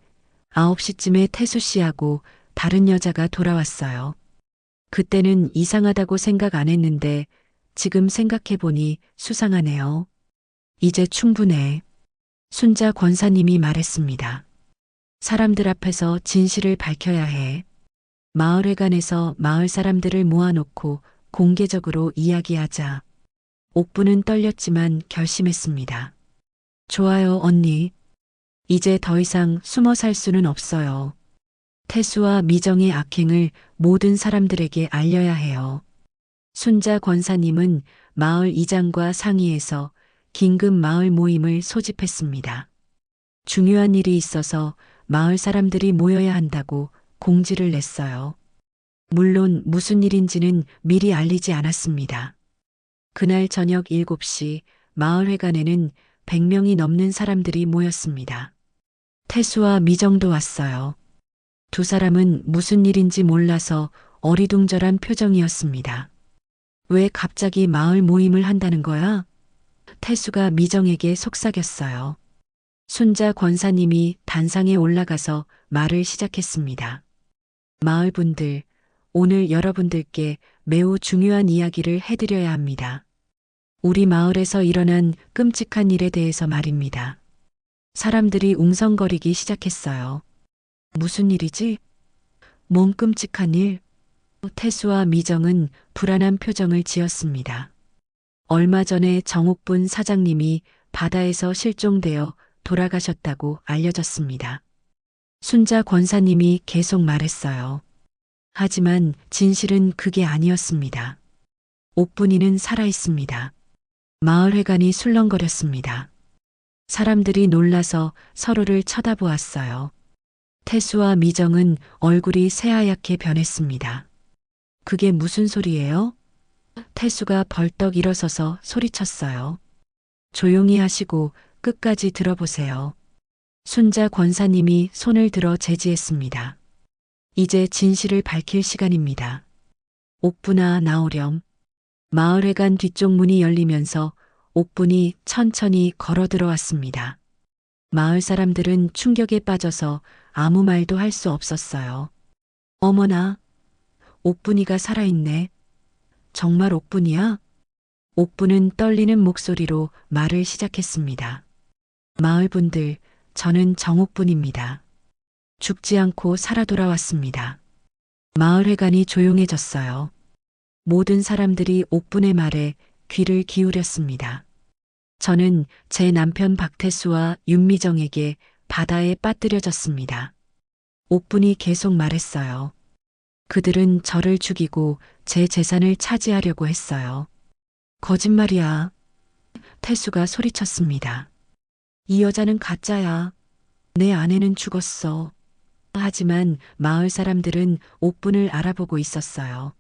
9시쯤에 태수 씨하고 다른 여자가 돌아왔어요. 그때는 이상하다고 생각 안 했는데 지금 생각해보니 수상하네요. 이제 충분해. 순자 권사님이 말했습니다. 사람들 앞에서 진실을 밝혀야 해. 마을회관에서 마을 사람들을 모아놓고 공개적으로 이야기하자. 옥부는 떨렸지만 결심했습니다. 좋아요, 언니. 이제 더 이상 숨어 살 수는 없어요. 태수와 미정의 악행을 모든 사람들에게 알려야 해요. 순자 권사님은 마을 이장과 상의해서 긴급 마을 모임을 소집했습니다. 중요한 일이 있어서 마을 사람들이 모여야 한다고 공지를 냈어요. 물론 무슨 일인지는 미리 알리지 않았습니다. 그날 저녁 7시 마을회관에는 100명이 넘는 사람들이 모였습니다. 태수와 미정도 왔어요. 두 사람은 무슨 일인지 몰라서 어리둥절한 표정이었습니다. 왜 갑자기 마을 모임을 한다는 거야? 태수가 미정에게 속삭였어요. 순자 권사님이 단상에 올라가서 말을 시작했습니다. 마을 분들, 오늘 여러분들께 매우 중요한 이야기를 해드려야 합니다. 우리 마을에서 일어난 끔찍한 일에 대해서 말입니다. 사람들이 웅성거리기 시작했어요. 무슨 일이지? 뭔 끔찍한 일? 태수와 미정은 불안한 표정을 지었습니다. 얼마 전에 정옥분 사장님이 바다에서 실종되어 돌아가셨다고 알려졌습니다. 순자 권사님이 계속 말했어요. 하지만 진실은 그게 아니었습니다. 옥분이는 살아있습니다. 마을회관이 술렁거렸습니다. 사람들이 놀라서 서로를 쳐다보았어요. 태수와 미정은 얼굴이 새하얗게 변했습니다. 그게 무슨 소리예요? 태수가 벌떡 일어서서 소리쳤어요. 조용히 하시고 끝까지 들어보세요. 순자 권사님이 손을 들어 제지했습니다. 이제 진실을 밝힐 시간입니다. 옥분아 나오렴. 마을회관 뒤쪽 문이 열리면서 옥분이 천천히 걸어 들어왔습니다. 마을 사람들은 충격에 빠져서 아무 말도 할 수 없었어요. 어머나, 옥분이가 살아있네. 정말 옥분이야? 옥분은 떨리는 목소리로 말을 시작했습니다. 마을 분들, 저는 정옥분입니다. 죽지 않고 살아 돌아왔습니다. 마을회관이 조용해졌어요. 모든 사람들이 옥분의 말에 귀를 기울였습니다. 저는 제 남편 박태수와 윤미정에게 바다에 빠뜨려졌습니다. 옥분이 계속 말했어요. 그들은 저를 죽이고 제 재산을 차지하려고 했어요. 거짓말이야. 태수가 소리쳤습니다. 이 여자는 가짜야. 내 아내는 죽었어. 하지만 마을 사람들은 옥분을 알아보고 있었어요.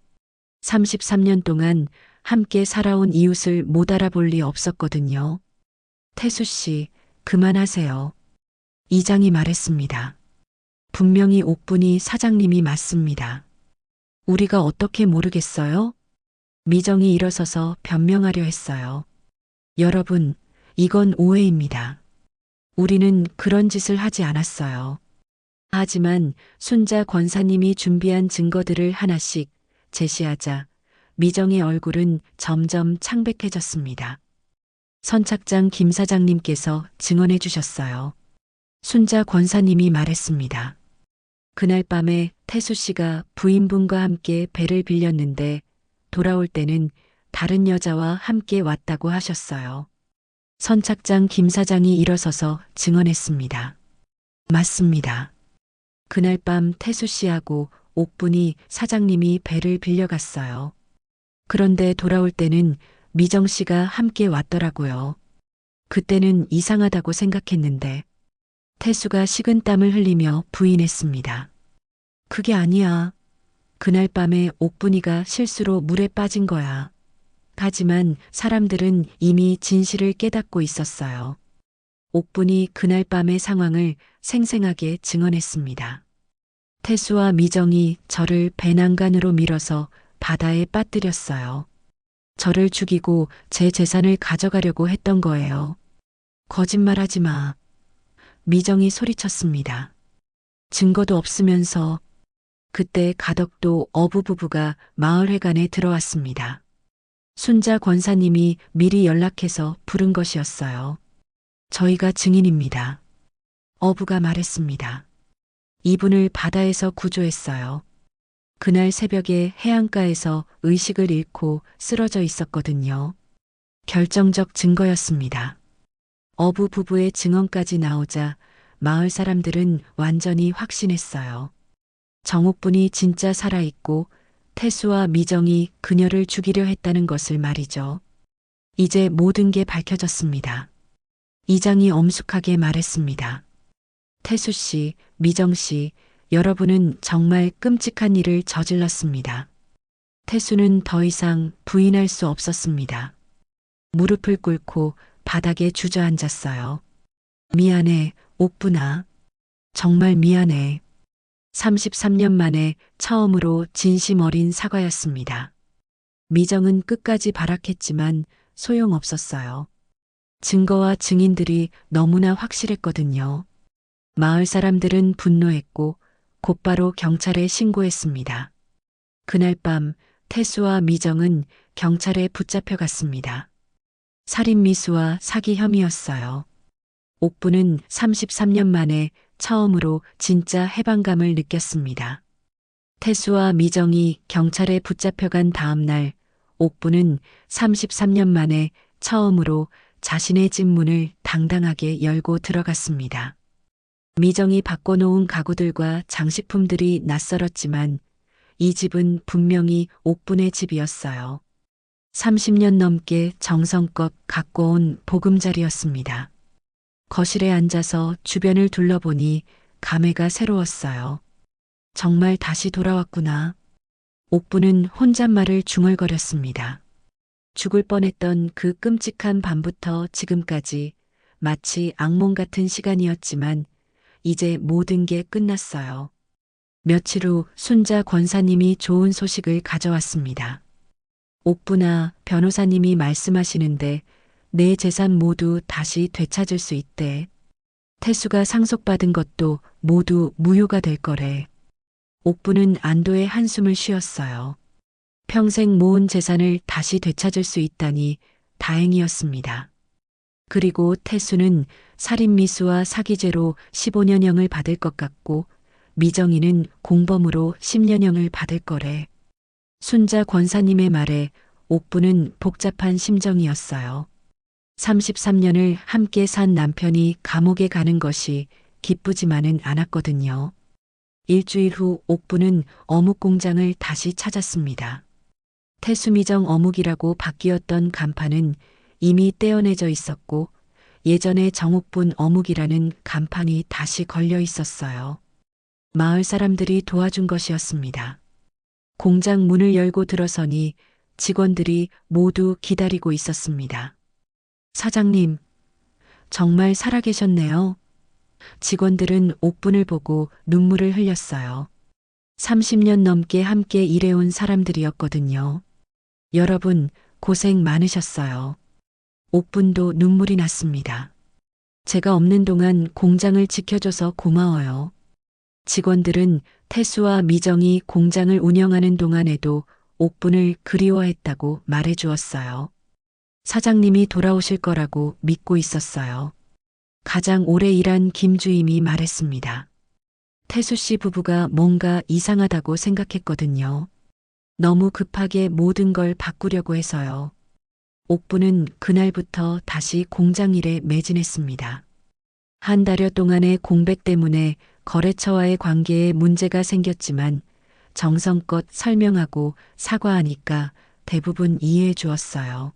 33년 동안 함께 살아온 이웃을 못 알아볼 리 없었거든요. 태수 씨, 그만하세요. 이장이 말했습니다. 분명히 옥분이 사장님이 맞습니다. 우리가 어떻게 모르겠어요? 미정이 일어서서 변명하려 했어요. 여러분, 이건 오해입니다. 우리는 그런 짓을 하지 않았어요. 하지만 순자 권사님이 준비한 증거들을 하나씩 제시하자 미정의 얼굴은 점점 창백해졌습니다. 선착장 김 사장님께서 증언해 주셨어요. 순자 권사님이 말했습니다. 그날 밤에 태수 씨가 부인분과 함께 배를 빌렸는데 돌아올 때는 다른 여자와 함께 왔다고 하셨어요. 선착장 김 사장이 일어서서 증언했습니다. 맞습니다. 그날 밤 태수 씨하고 옥분이 사장님이 배를 빌려갔어요. 그런데 돌아올 때는 미정 씨가 함께 왔더라고요. 그때는 이상하다고 생각했는데 태수가 식은땀을 흘리며 부인했습니다. 그게 아니야. 그날 밤에 옥분이가 실수로 물에 빠진 거야. 하지만 사람들은 이미 진실을 깨닫고 있었어요. 옥분이 그날 밤의 상황을 생생하게 증언했습니다. 태수와 미정이 저를 배난간으로 밀어서 바다에 빠뜨렸어요. 저를 죽이고 제 재산을 가져가려고 했던 거예요. 거짓말하지 마. 미정이 소리쳤습니다. 증거도 없으면서. 그때 가덕도 어부 부부가 마을회관에 들어왔습니다. 순자 권사님이 미리 연락해서 부른 것이었어요. 저희가 증인입니다. 어부가 말했습니다. 이분을 바다에서 구조했어요. 그날 새벽에 해안가에서 의식을 잃고 쓰러져 있었거든요. 결정적 증거였습니다. 어부 부부의 증언까지 나오자 마을 사람들은 완전히 확신했어요. 정옥분이 진짜 살아있고 태수와 미정이 그녀를 죽이려 했다는 것을 말이죠. 이제 모든 게 밝혀졌습니다. 이장이 엄숙하게 말했습니다. 태수 씨, 미정 씨, 여러분은 정말 끔찍한 일을 저질렀습니다. 태수는 더 이상 부인할 수 없었습니다. 무릎을 꿇고 바닥에 주저앉았어요. 미안해, 옥분아. 정말 미안해. 33년 만에 처음으로 진심 어린 사과였습니다. 미정은 끝까지 발악했지만 소용없었어요. 증거와 증인들이 너무나 확실했거든요. 마을 사람들은 분노했고 곧바로 경찰에 신고했습니다. 그날 밤 태수와 미정은 경찰에 붙잡혀갔습니다. 살인미수와 사기 혐의였어요. 옥부는 33년 만에 처음으로 진짜 해방감을 느꼈습니다. 태수와 미정이 경찰에 붙잡혀간 다음 날 옥부는 33년 만에 처음으로 자신의 집 문을 당당하게 열고 들어갔습니다. 미정이 바꿔놓은 가구들과 장식품들이 낯설었지만 이 집은 분명히 옥분의 집이었어요. 30년 넘게 정성껏 갖고 온 보금자리였습니다. 거실에 앉아서 주변을 둘러보니 감회가 새로웠어요. 정말 다시 돌아왔구나. 옥부는 혼잣말을 중얼거렸습니다. 죽을 뻔했던 그 끔찍한 밤부터 지금까지 마치 악몽 같은 시간이었지만 이제 모든 게 끝났어요. 며칠 후 순자 권사님이 좋은 소식을 가져왔습니다. 옥부나 변호사님이 말씀하시는데 내 재산 모두 다시 되찾을 수 있대. 태수가 상속받은 것도 모두 무효가 될 거래. 옥부는 안도의 한숨을 쉬었어요. 평생 모은 재산을 다시 되찾을 수 있다니 다행이었습니다. 그리고 태수는 살인미수와 사기죄로 15년형을 받을 것 같고 미정이는 공범으로 10년형을 받을 거래. 순자 권사님의 말에 옥부는 복잡한 심정이었어요. 33년을 함께 산 남편이 감옥에 가는 것이 기쁘지만은 않았거든요. 일주일 후 옥부는 어묵 공장을 다시 찾았습니다. 태수미정 어묵이라고 바뀌었던 간판은 이미 떼어내져 있었고 예전에 정옥분 어묵이라는 간판이 다시 걸려 있었어요. 마을 사람들이 도와준 것이었습니다. 공장 문을 열고 들어서니 직원들이 모두 기다리고 있었습니다. 사장님, 정말 살아계셨네요. 직원들은 옥분을 보고 눈물을 흘렸어요. 30년 넘게 함께 일해온 사람들이었거든요. 여러분, 고생 많으셨어요. 옥분도 눈물이 났습니다. 제가 없는 동안 공장을 지켜줘서 고마워요. 직원들은 태수와 미정이 공장을 운영하는 동안에도 옥분을 그리워했다고 말해 주었어요. 사장님이 돌아오실 거라고 믿고 있었어요. 가장 오래 일한 김주임이 말했습니다. 태수 씨 부부가 뭔가 이상하다고 생각했거든요. 너무 급하게 모든 걸 바꾸려고 해서요. 옥부는 그날부터 다시 공장 일에 매진했습니다. 한 달여 동안의 공백 때문에 거래처와의 관계에 문제가 생겼지만 정성껏 설명하고 사과하니까 대부분 이해해 주었어요.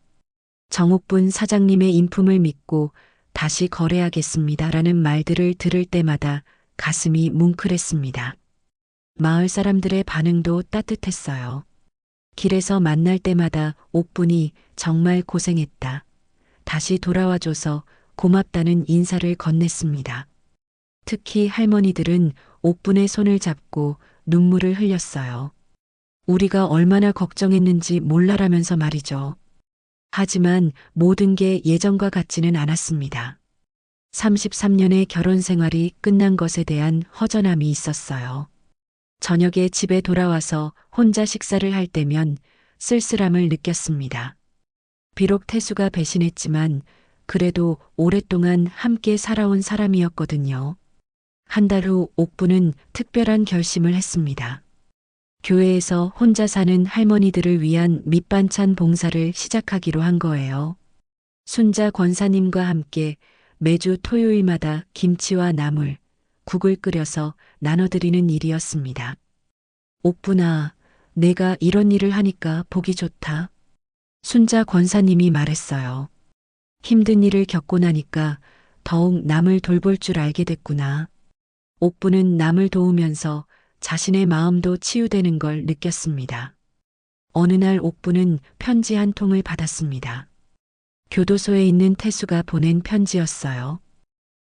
정옥분 사장님의 인품을 믿고 다시 거래하겠습니다라는 말들을 들을 때마다 가슴이 뭉클했습니다. 마을 사람들의 반응도 따뜻했어요. 길에서 만날 때마다 옥분이 정말 고생했다. 다시 돌아와줘서 고맙다는 인사를 건넸습니다. 특히 할머니들은 옥분의 손을 잡고 눈물을 흘렸어요. 우리가 얼마나 걱정했는지 몰라라면서 말이죠. 하지만 모든 게 예전과 같지는 않았습니다. 33년의 결혼 생활이 끝난 것에 대한 허전함이 있었어요. 저녁에 집에 돌아와서 혼자 식사를 할 때면 쓸쓸함을 느꼈습니다. 비록 태수가 배신했지만 그래도 오랫동안 함께 살아온 사람이었거든요. 한 달 후 옥부는 특별한 결심을 했습니다. 교회에서 혼자 사는 할머니들을 위한 밑반찬 봉사를 시작하기로 한 거예요. 순자 권사님과 함께 매주 토요일마다 김치와 나물, 국을 끓여서 나눠드리는 일이었습니다. 옥분아, 내가 이런 일을 하니까 보기 좋다. 순자 권사님이 말했어요. 힘든 일을 겪고 나니까 더욱 남을 돌볼 줄 알게 됐구나. 옥분은 남을 도우면서 자신의 마음도 치유되는 걸 느꼈습니다. 어느 날 옥분은 편지 한 통을 받았습니다. 교도소에 있는 태수가 보낸 편지였어요.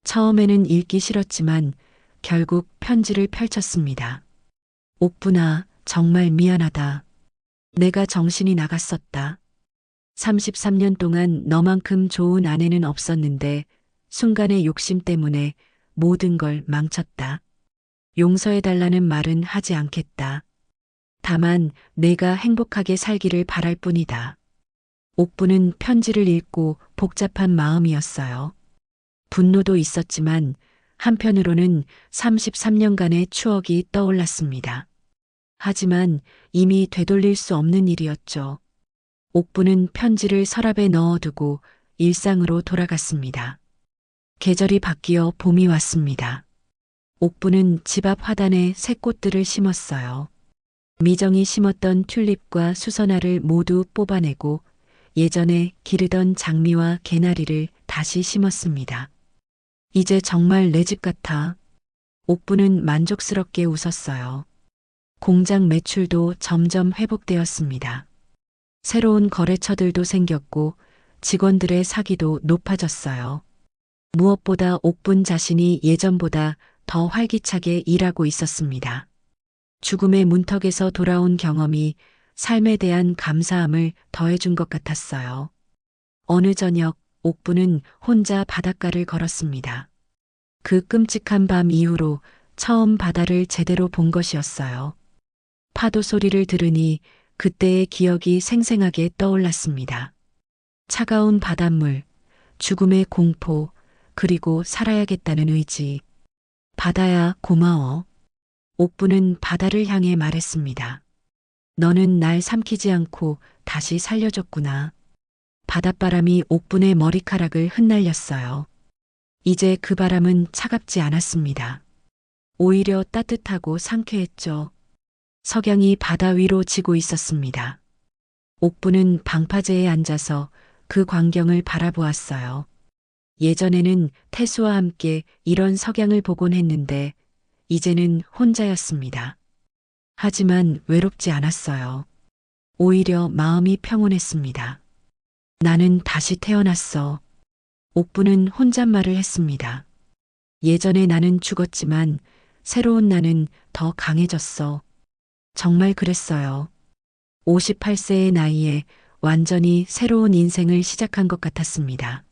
처음에는 읽기 싫었지만 결국 편지를 펼쳤습니다. 옥분아, 정말 미안하다. 내가 정신이 나갔었다. 33년 동안 너만큼 좋은 아내는 없었는데 순간의 욕심 때문에 모든 걸 망쳤다. 용서해달라는 말은 하지 않겠다. 다만 내가 행복하게 살기를 바랄 뿐이다. 옥부는 편지를 읽고 복잡한 마음이었어요. 분노도 있었지만 한편으로는 33년간의 추억이 떠올랐습니다. 하지만 이미 되돌릴 수 없는 일이었죠. 옥부는 편지를 서랍에 넣어두고 일상으로 돌아갔습니다. 계절이 바뀌어 봄이 왔습니다. 옥부는 집 앞 화단에 새 꽃들을 심었어요. 미정이 심었던 튤립과 수선화를 모두 뽑아내고 예전에 기르던 장미와 개나리를 다시 심었습니다. 이제 정말 내 집 같아. 옥부는 만족스럽게 웃었어요. 공장 매출도 점점 회복되었습니다. 새로운 거래처들도 생겼고 직원들의 사기도 높아졌어요. 무엇보다 옥분 자신이 예전보다 더 활기차게 일하고 있었습니다. 죽음의 문턱에서 돌아온 경험이 삶에 대한 감사함을 더해준 것 같았어요. 어느 저녁 옥부는 혼자 바닷가를 걸었습니다. 그 끔찍한 밤 이후로 처음 바다를 제대로 본 것이었어요. 파도 소리를 들으니 그때의 기억이 생생하게 떠올랐습니다. 차가운 바닷물, 죽음의 공포, 그리고 살아야겠다는 의지. 바다야, 고마워. 옥부는 바다를 향해 말했습니다. 너는 날 삼키지 않고 다시 살려줬구나. 바닷바람이 옥분의 머리카락을 흩날렸어요. 이제 그 바람은 차갑지 않았습니다. 오히려 따뜻하고 상쾌했죠. 석양이 바다 위로 지고 있었습니다. 옥부는 방파제에 앉아서 그 광경을 바라보았어요. 예전에는 태수와 함께 이런 석양을 보곤 했는데 이제는 혼자였습니다. 하지만 외롭지 않았어요. 오히려 마음이 평온했습니다. 나는 다시 태어났어. 옥부는 혼잣말을 했습니다. 예전에 나는 죽었지만 새로운 나는 더 강해졌어. 정말 그랬어요. 58세의 나이에 완전히 새로운 인생을 시작한 것 같았습니다.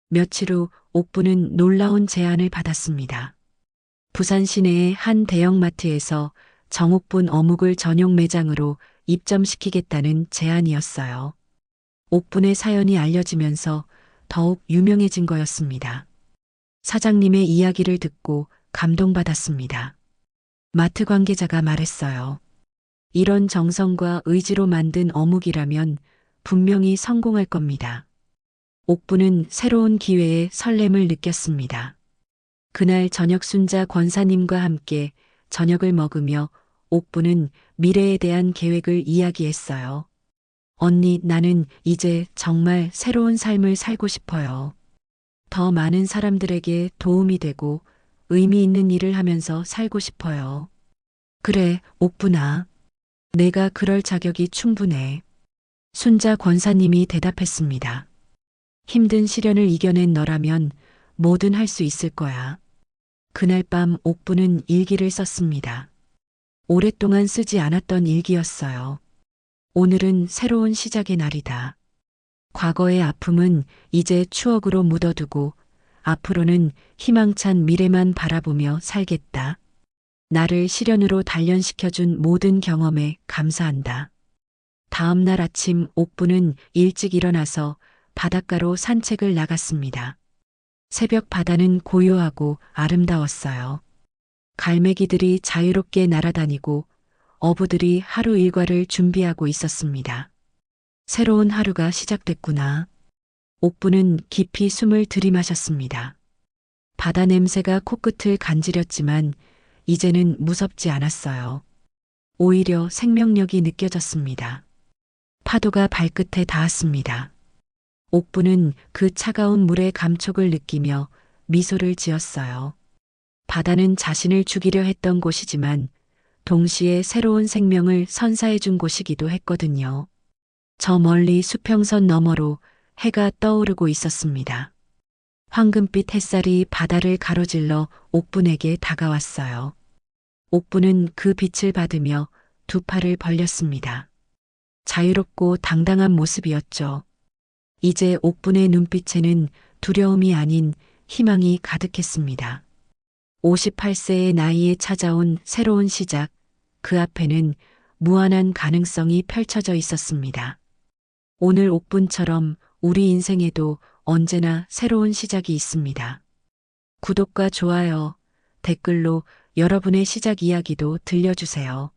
며칠 후 옥부는 놀라운 제안을 받았습니다. 부산 시내의 한 대형마트에서 정옥분 어묵을 전용 매장으로 입점시키겠다는 제안이었어요. 옥분의 사연이 알려지면서 더욱 유명해진 거였습니다. 사장님의 이야기를 듣고 감동받았습니다. 마트 관계자가 말했어요. 이런 정성과 의지로 만든 어묵이라면 분명히 성공할 겁니다. 옥부는 새로운 기회에 설렘을 느꼈습니다. 그날 저녁 순자 권사님과 함께 저녁을 먹으며 옥부는 미래에 대한 계획을 이야기했어요. 언니, 나는 이제 정말 새로운 삶을 살고 싶어요. 더 많은 사람들에게 도움이 되고 의미 있는 일을 하면서 살고 싶어요. 그래, 옥부나. 내가 그럴 자격이 충분해. 순자 권사님이 대답했습니다. 힘든 시련을 이겨낸 너라면 뭐든 할 수 있을 거야. 그날 밤 옥부는 일기를 썼습니다. 오랫동안 쓰지 않았던 일기였어요. 오늘은 새로운 시작의 날이다. 과거의 아픔은 이제 추억으로 묻어두고 앞으로는 희망찬 미래만 바라보며 살겠다. 나를 시련으로 단련시켜준 모든 경험에 감사한다. 다음 날 아침 옥부는 일찍 일어나서 바닷가로 산책을 나갔습니다. 새벽 바다는 고요하고 아름다웠어요. 갈매기들이 자유롭게 날아다니고 어부들이 하루 일과를 준비하고 있었습니다. 새로운 하루가 시작됐구나. 옥부는 깊이 숨을 들이마셨습니다. 바다 냄새가 코끝을 간지렸지만 이제는 무섭지 않았어요. 오히려 생명력이 느껴졌습니다. 파도가 발끝에 닿았습니다. 옥부는 그 차가운 물의 감촉을 느끼며 미소를 지었어요. 바다는 자신을 죽이려 했던 곳이지만 동시에 새로운 생명을 선사해 준 곳이기도 했거든요. 저 멀리 수평선 너머로 해가 떠오르고 있었습니다. 황금빛 햇살이 바다를 가로질러 옥분에게 다가왔어요. 옥분은 그 빛을 받으며 두 팔을 벌렸습니다. 자유롭고 당당한 모습이었죠. 이제 옥분의 눈빛에는 두려움이 아닌 희망이 가득했습니다. 58세의 나이에 찾아온 새로운 시작, 그 앞에는 무한한 가능성이 펼쳐져 있었습니다. 오늘 옥분처럼 우리 인생에도 언제나 새로운 시작이 있습니다. 구독과 좋아요, 댓글로 여러분의 시작 이야기도 들려주세요.